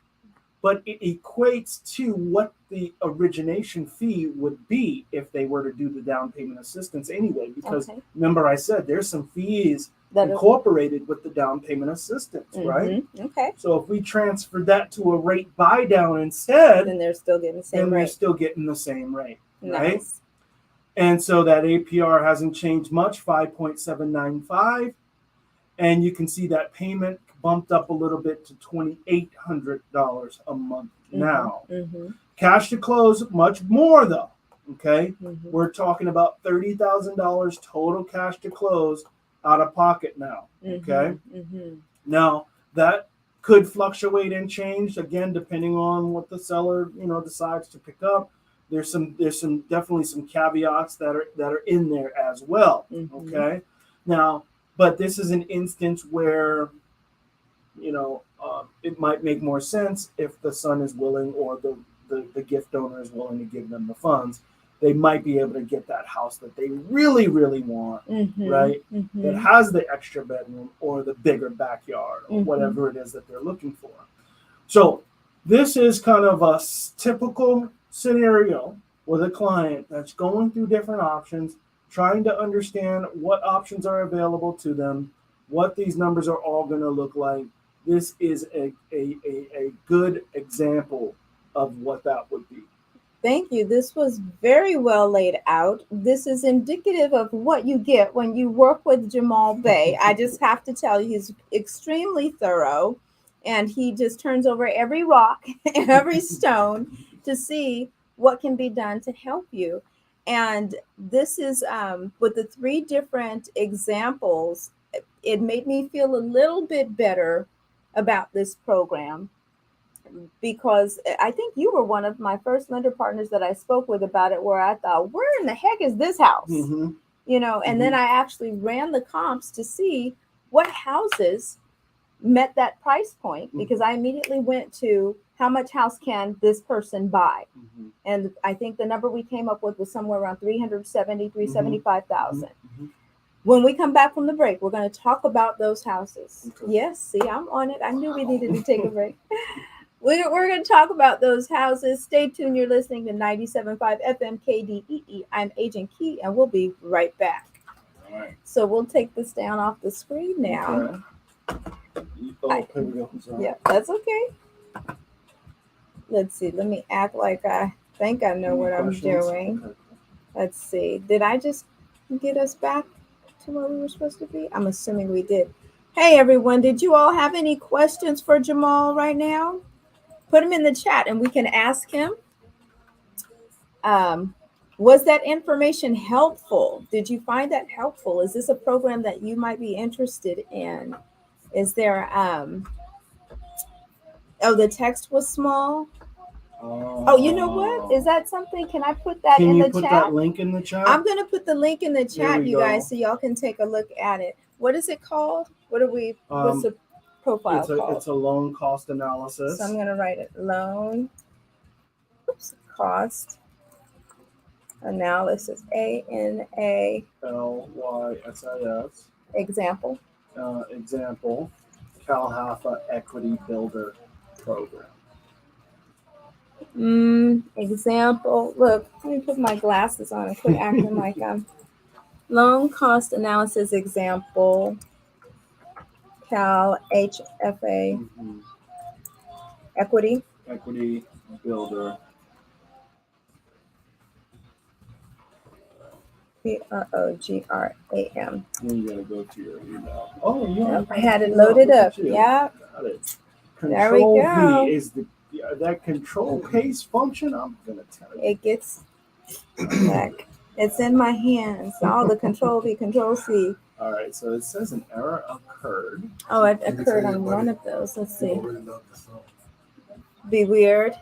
but it equates to what the origination fee would be if they were to do the down payment assistance anyway. Because Okay. remember, I said there's some fees That is- incorporated with the down payment assistance, right? Mhm. Okay. So if we transfer that to a rate buy down instead, Then they're still getting the then same we're rate. still getting the same rate, right? Nice. And so that APR hasn't changed much, 5.795. And you can see that payment bumped up a little bit to $2,800 a month now. Mm-hmm. Cash to close, much more though. Okay. Mm-hmm. We're talking about $30,000 total cash to close out of pocket now. Okay. Mm-hmm. Now that could fluctuate and change again depending on what the seller decides to pick up. There's definitely some caveats that are in there as well. Mm-hmm. Okay. Now, but this is an instance where it might make more sense if the son is willing or the gift donor is willing to give them the funds. They might be able to get that house that they really, really want, Mm-hmm. right? Mm-hmm. That has the extra bedroom or the bigger backyard or Mm-hmm. whatever it is that they're looking for. So this is kind of a typical scenario with a client that's going through different options, trying to understand what options are available to them, what these numbers are all going to look like. This is a good example of what that would be. Thank you. This was very well laid out. This is indicative of what you get when you work with Jamal Bey. I just have to tell you, he's extremely thorough, and he just turns over every rock and every stone to see what can be done to help you. And this is with the 3 different examples, it made me feel a little bit better about this program, because I think you were one of my first lender partners that I spoke with about it, where I thought, where in the heck is this house? Mm-hmm. And then I actually ran the comps to see what houses met that price point, because I immediately went to how much house can this person buy? Mm-hmm. And I think the number we came up with was somewhere around 375,000. Mm-hmm. When we come back from the break, we're going to talk about those houses. Okay. Yes, see, I'm on it. I knew we needed to take a break. We're going to talk about those houses. Stay tuned. You're listening to 97.5 FM KDEE. I'm Agent Key, and we'll be right back. All right. So we'll take this down off the screen now. Okay. Here we go. Sorry. Yeah, that's okay. Let's see. Let me act like I think I know what I'm doing. Okay. Let's see. Did I just get us back to where we were supposed to be? I'm assuming we did. Hey, everyone. Did you all have any questions for Jamal right now? Put them in the chat and we can ask him. Was that information helpful? Did you find that helpful? Is this a program that you might be interested in? Is there, the text was small? Oh, you know what? Is that something? Can I put that in the chat? Can you put that link in the chat? I'm going to put the link in the chat, you guys, go. so y'all can take a look at it. What is it called? What's the profile called? It's a loan cost analysis. So I'm going to write it. Loan cost analysis. ANALYSIS. Example. Example. CalHAFA Equity Builder Program. Example. Look, let me put my glasses on and quit acting like I'm. Loan cost analysis example. Cal HFA Equity Builder. PROGRAM. Then you gotta go to your email. Oh yeah. Yep, I had it loaded up. Yeah. Got it. There we Control go. V is that control paste function. I'm gonna tell you. It gets back. It's in my hands. All the control V, control C. All right, so it says an error occurred. Oh, it occurred on one of those. Let's see. Be weird.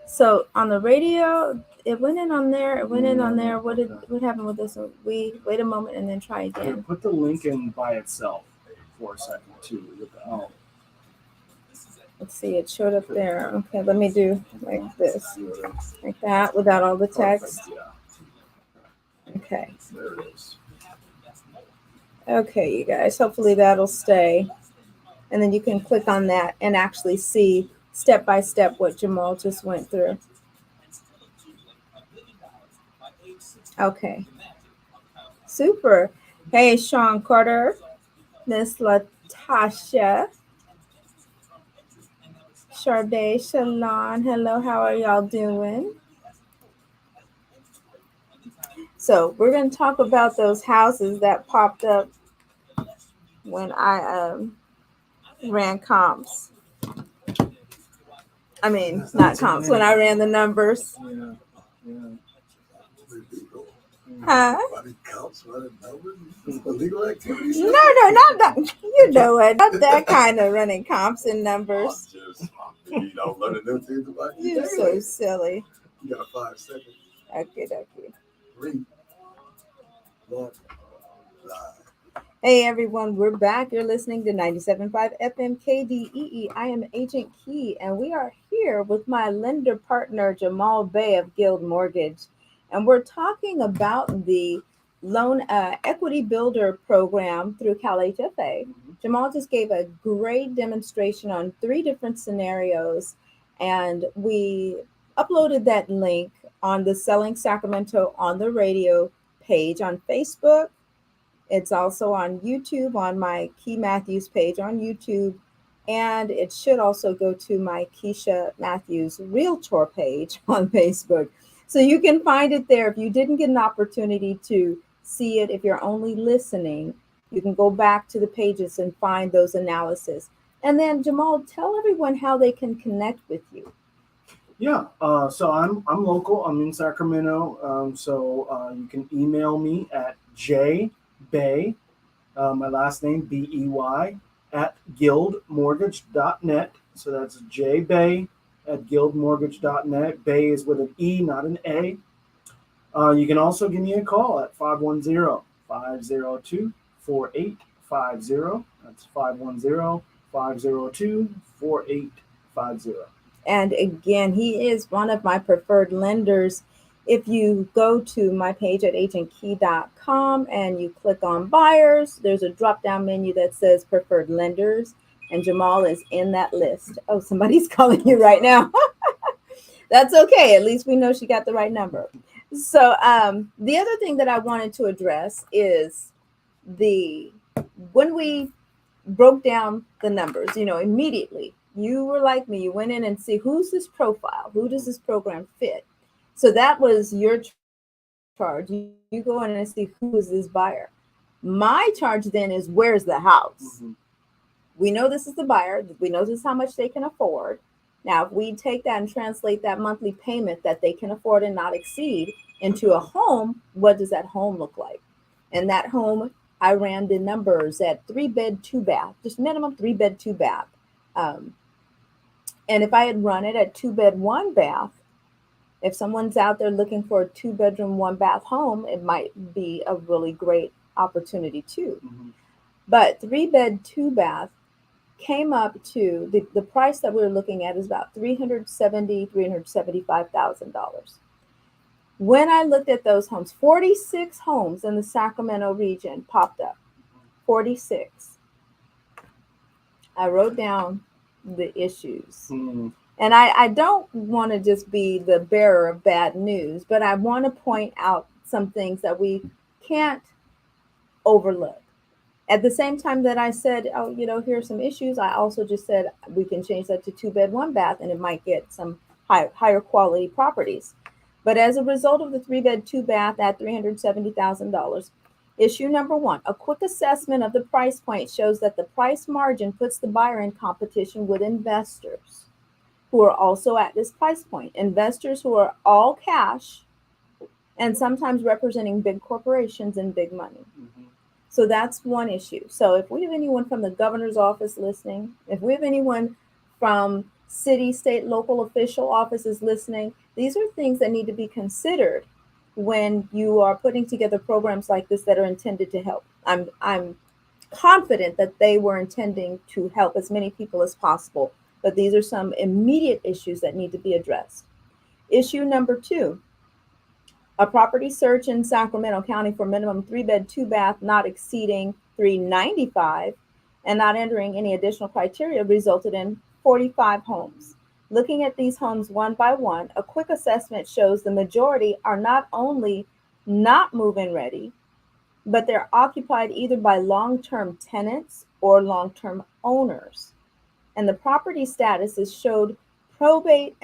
So on the radio, it went in on there. It went in on there. What happened with this one? We wait a moment and then try again. Put the link in by itself for a second too. Let's see. It showed up there. Okay, let me do like this, like that, without all the text. Perfect, yeah. Okay. There it is. Okay, you guys. Hopefully that'll stay, and then you can click on that and actually see step by step what Jamal just went through. Okay. Super. Hey, Sean Carter, Miss Latasha, Sade, Shalon. Hello, how are y'all doing? So we're going to talk about those houses that popped up when I ran comps. I mean, not comps, when I ran the numbers. Yeah. Yeah. Huh? Running counts, running numbers, illegal activities. No, not that. You know it. Not that kind of running comps and numbers. Learning them things about you. You're so silly. You got 5 seconds. Okay. 3, 1, live. Hey everyone, we're back. You're listening to 97.5 FM KDEE. I am Agent Key, and we are here with my lender partner Jamal Bay of Guild Mortgage, and we're talking about the loan equity builder program through Cal HFA. Jamal just gave a great demonstration on 3 different scenarios, and we uploaded that link on the Selling Sacramento on the Radio page on Facebook. It's also on YouTube, on my Key Matthews page on YouTube, and it should also go to my Keisha Matthews Realtor page on Facebook. So you can find it there. If you didn't get an opportunity to see it, if you're only listening, you can go back to the pages and find those analysis. And then Jamal, tell everyone how they can connect with you. Yeah, so I'm local. I'm in Sacramento. So you can email me at jbay, my last name Bey, at guildmortgage.net. So that's jbay at guildmortgage.net. Bay is with an E, not an A. You can also give me a call at 510-502-4850. That's 510-502-4850. And again, he is one of my preferred lenders. If you go to my page at agentkey.com and you click on buyers, there's a drop-down menu that says preferred lenders, and Jamal is in that list. Oh, somebody's calling you right now. That's okay. At least we know she got the right number. So the other thing that I wanted to address is when we broke down the numbers, immediately, you were like me, you went in and see who's this profile, who does this program fit? So that was your charge. You go in and see who is this buyer. My charge then is where's the house? Mm-hmm. We know this is the buyer. We know this is how much they can afford. Now, if we take that and translate that monthly payment that they can afford and not exceed into a home, what does that home look like? And that home, I ran the numbers at 3-bed, 2-bath, just minimum 3-bed, 2-bath. And if I had run it at 2-bed, 1-bath, if someone's out there looking for a 2-bedroom, 1-bath home, it might be a really great opportunity too. Mm-hmm. But 3-bed, 2-bath came up to the price that we were looking at is about $375,000. When I looked at those homes, 46 homes in the Sacramento region popped up. 46. I wrote down the issues. Mm. And I don't want to just be the bearer of bad news, but I want to point out some things that we can't overlook. At the same time that I said, here are some issues, I also just said we can change that to 2-bed, 1-bath, and it might get some higher quality properties. But as a result of the 3-bed, 2-bath at $370,000, issue number 1, a quick assessment of the price point shows that the price margin puts the buyer in competition with investors who are also at this price point. Investors who are all cash and sometimes representing big corporations and big money. Mm-hmm. So that's one issue. So if we have anyone from the governor's office listening, if we have anyone from city, state, local official offices listening, these are things that need to be considered when you are putting together programs like this that are intended to help. I'm confident that they were intending to help as many people as possible, but these are some immediate issues that need to be addressed. Issue number 2, a property search in Sacramento County for minimum 3-bed, 2-bath, not exceeding $395 and not entering any additional criteria resulted in 45 homes. Looking at these homes one by one, a quick assessment shows the majority are not only not move-in ready, but they're occupied either by long-term tenants or long-term owners. And the property statuses showed property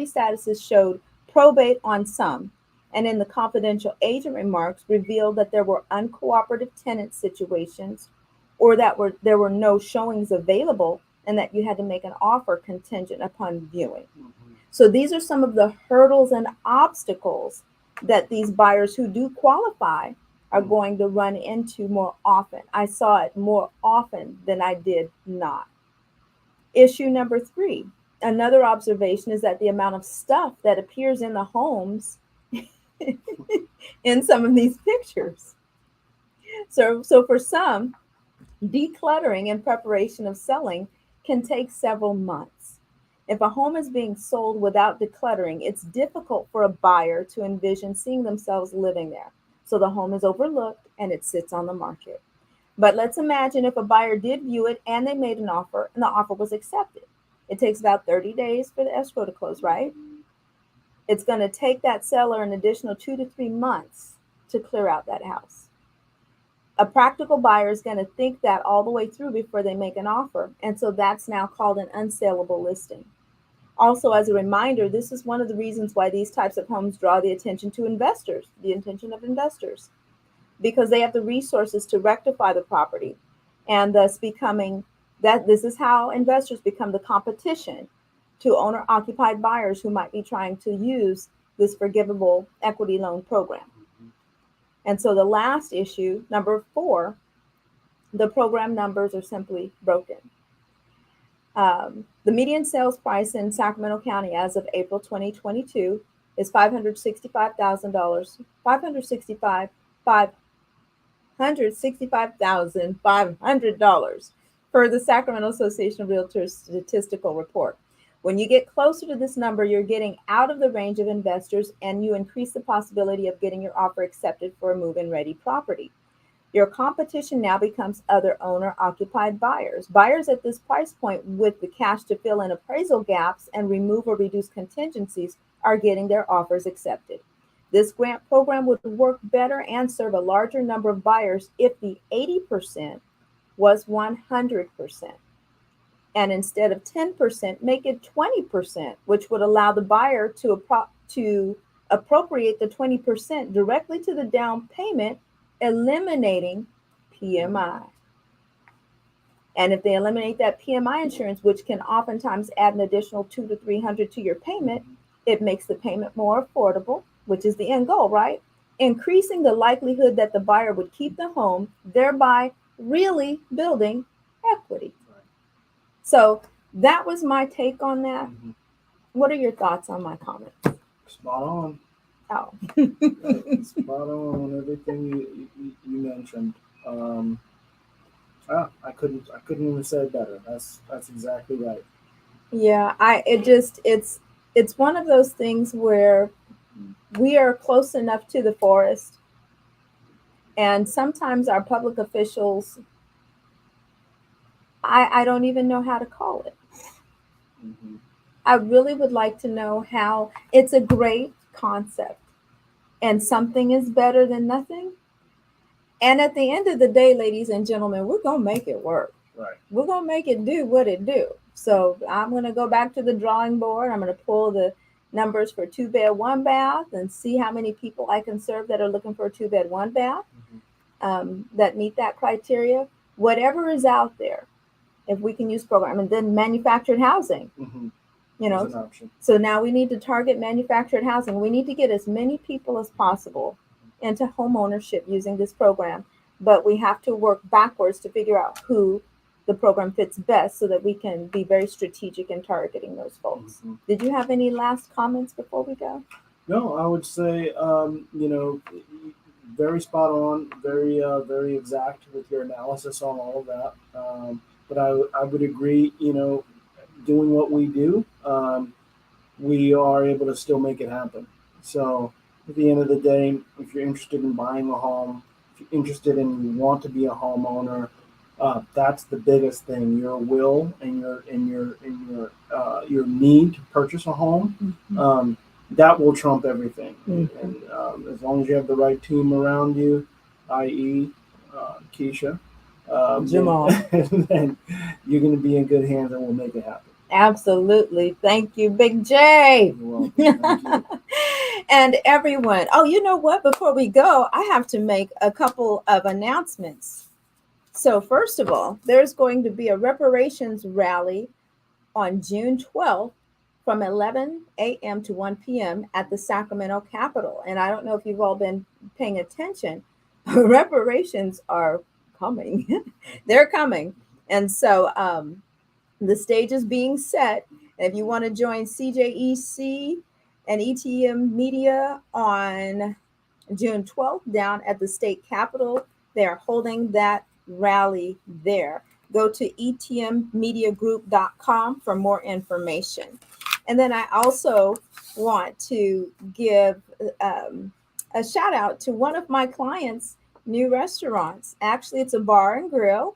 statuses showed probate on some, and in the confidential agent remarks revealed that there were uncooperative tenant situations, or that there were no showings available, and that you had to make an offer contingent upon viewing. So these are some of the hurdles and obstacles that these buyers who do qualify are going to run into more often. I saw it more often than I did not. Issue number 3, another observation is that the amount of stuff that appears in the homes in some of these pictures. So for some, decluttering in preparation of selling can take several months. If a home is being sold without decluttering, it's difficult for a buyer to envision seeing themselves living there. So the home is overlooked and it sits on the market. But let's imagine if a buyer did view it and they made an offer and the offer was accepted. It takes about 30 days for the escrow to close, right? It's going to take that seller an additional 2 to 3 months to clear out that house. A practical buyer is going to think that all the way through before they make an offer. And so that's now called an unsaleable listing. Also, as a reminder, this is one of the reasons why these types of homes draw the attention of investors, because they have the resources to rectify the property, and thus this is how investors become the competition to owner-occupied buyers who might be trying to use this forgivable equity loan program. And so the last issue, number 4, the program numbers are simply broken. The median sales price in Sacramento County as of April 2022 is $565,500. $565,500 per the Sacramento Association of Realtors statistical report. When you get closer to this number, you're getting out of the range of investors, and you increase the possibility of getting your offer accepted for a move-in ready property. Your competition now becomes other owner-occupied buyers. Buyers at this price point with the cash to fill in appraisal gaps and remove or reduce contingencies are getting their offers accepted. This grant program would work better and serve a larger number of buyers if the 80% was 100%. And instead of 10%, make it 20%, which would allow the buyer to appropriate the 20% directly to the down payment, eliminating PMI. And if they eliminate that PMI insurance, which can oftentimes add an additional $200 to $300 to your payment, it makes the payment more affordable, which is the end goal, right? Increasing the likelihood that the buyer would keep the home, thereby really building equity. So that was my take on that. What are your thoughts on my comments? Spot on. Oh. Spot on everything you mentioned. I couldn't even say it better. That's exactly right. Yeah, it's one of those things where we are close enough to the forest, and sometimes our public officials, I don't even know how to call it. I really would like to know how. It's a great concept, and something is better than nothing. And at the end of the day, ladies and gentlemen, we're going to make it work. Right. We're going to make it do what it do. So I'm going to go back to the drawing board. I'm going to pull the numbers for 2-bed, 1-bath and see how many people I can serve that are looking for a 2-bed, 1-bath that meet that criteria. Whatever is out there, if we can use program, and then manufactured housing. You know, so now we need to target manufactured housing. We need to get as many people as possible into home ownership using this program, but we have to work backwards to figure out who the program fits best so that we can be very strategic in targeting those folks. Did you have any last comments before we go? No, I would say, very spot on, very exact with your analysis on all of that. But I would agree, doing what we do, we are able to still make it happen. So at the end of the day, if you're interested in buying a home, if you're interested and you want to be a homeowner, that's the biggest thing. Your will and your need to purchase a home, that will trump everything. And as long as you have the right team around you, i.e. Keisha, Jamal, then you're going to be in good hands, and we'll make it happen. Absolutely. Thank you, Big J. You're welcome. Thank you. And everyone. Oh, you know what? Before we go, I have to make a couple of announcements. So, first of all, there's going to be a reparations rally on June 12th from 11 a.m. to 1 p.m. at the Sacramento Capitol. And I don't know if you've all been paying attention. Reparations are coming. They're coming. And so the stage is being set. And if you want to join CJEC and ETM Media on June 12th down at the state capitol, they are holding that rally there. Go to etmmediagroup.com for more information. And then I also want to give a shout out to one of my clients' new restaurants. Actually, it's a bar and grill,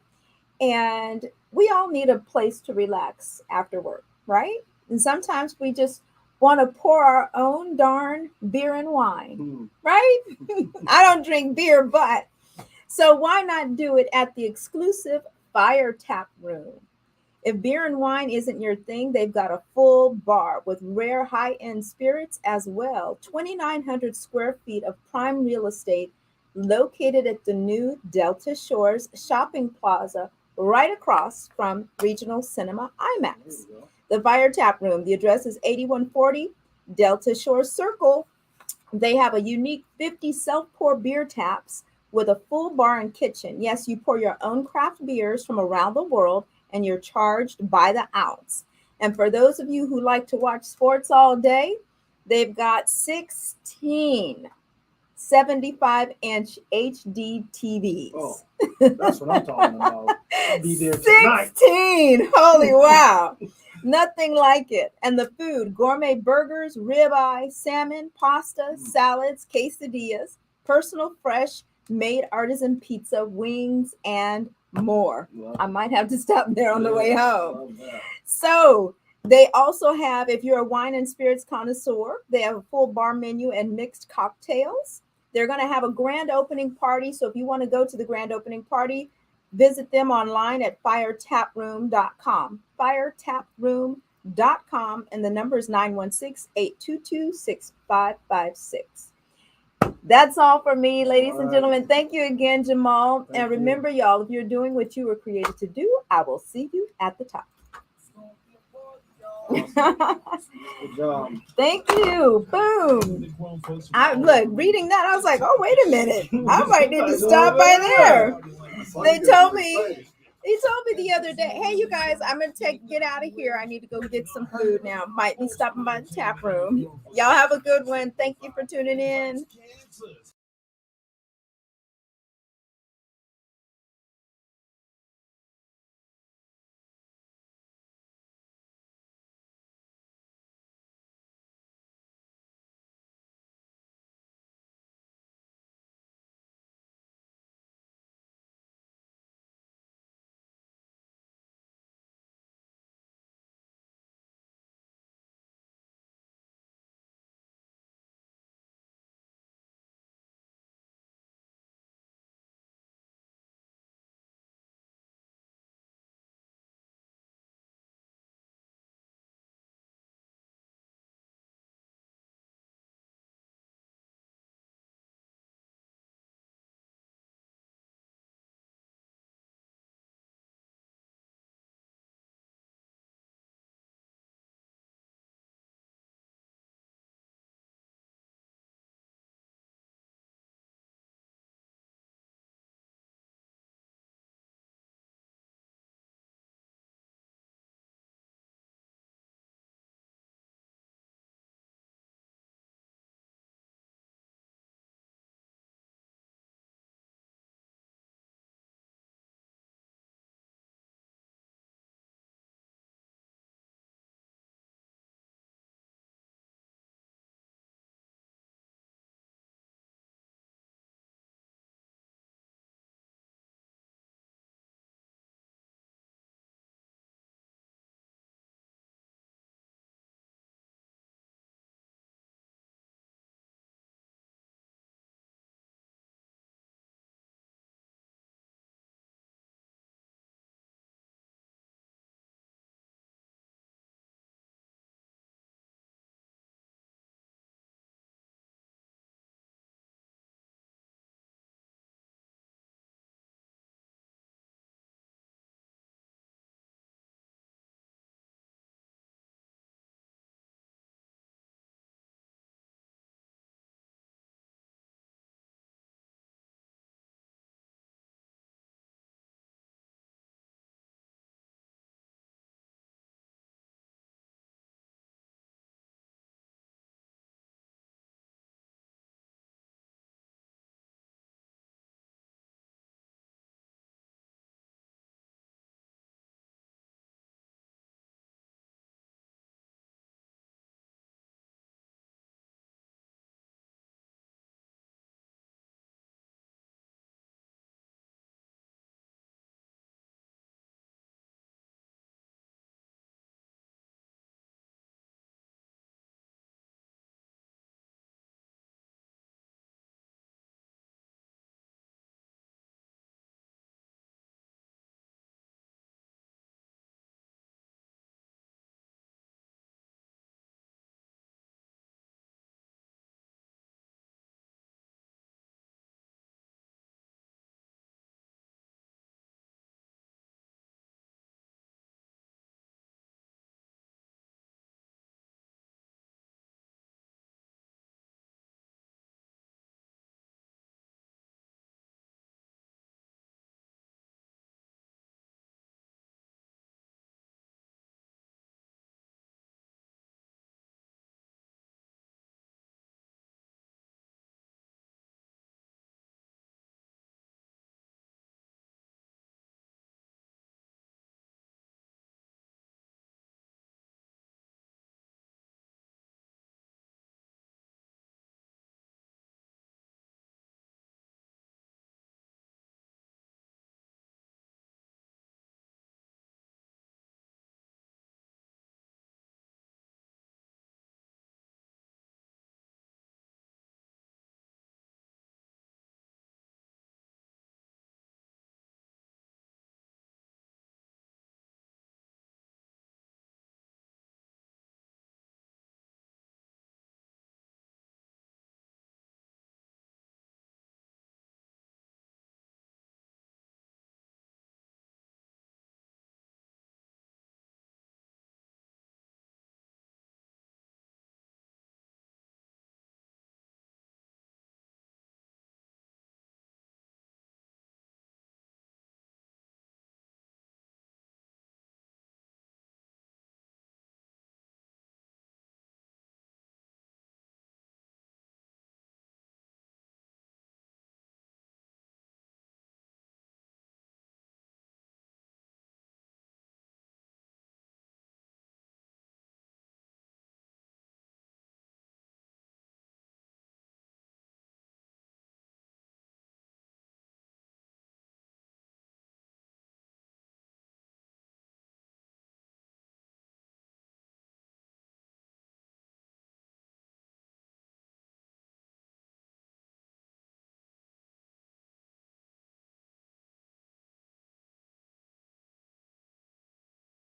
and we all need a place to relax after work, right? And sometimes we just want to pour our own darn beer and wine, right? I don't drink beer, but so why not do it at the exclusive Fire Tap Room? If beer and wine isn't your thing, they've got a full bar with rare high-end spirits as well. 2,900 square feet of prime real estate located at the new Delta Shores Shopping Plaza right across from Regional Cinema IMAX. The Fire Tap Room, the address is 8140 Delta Shores Circle. They have a unique 50 self-pour beer taps with a full bar and kitchen. Yes, you pour your own craft beers from around the world, and you're charged by the ounce. And for those of you who like to watch sports all day, they've got 16 75-inch HD TVs. Oh, that's what I'm talking about. I'll be there tonight. 16! Holy wow. Nothing like it. And the food, gourmet burgers, ribeye, salmon, pasta, salads, quesadillas, personal fresh made artisan pizza, wings, and more. I might have to stop there on the way home. So they also have, if you're a wine and spirits connoisseur, they have a full bar menu and mixed cocktails. They're going to have a grand opening party. So if you want to go to the grand opening party, visit them online at firetaproom.com. Firetaproom.com, and the number is 916-822-6556. That's all for me, ladies and gentlemen. Thank you again, Jamal. And remember, y'all, if you're doing what you were created to do, I will see you at the top. Good job. Thank you. Boom. I look, reading that, I was like, oh, wait a minute. I might need to stop by there. They told me. He told me the other day, hey, you guys, I'm going to get out of here. I need to go get some food now. Might be stopping by the tap room. Y'all have a good one. Thank you for tuning in.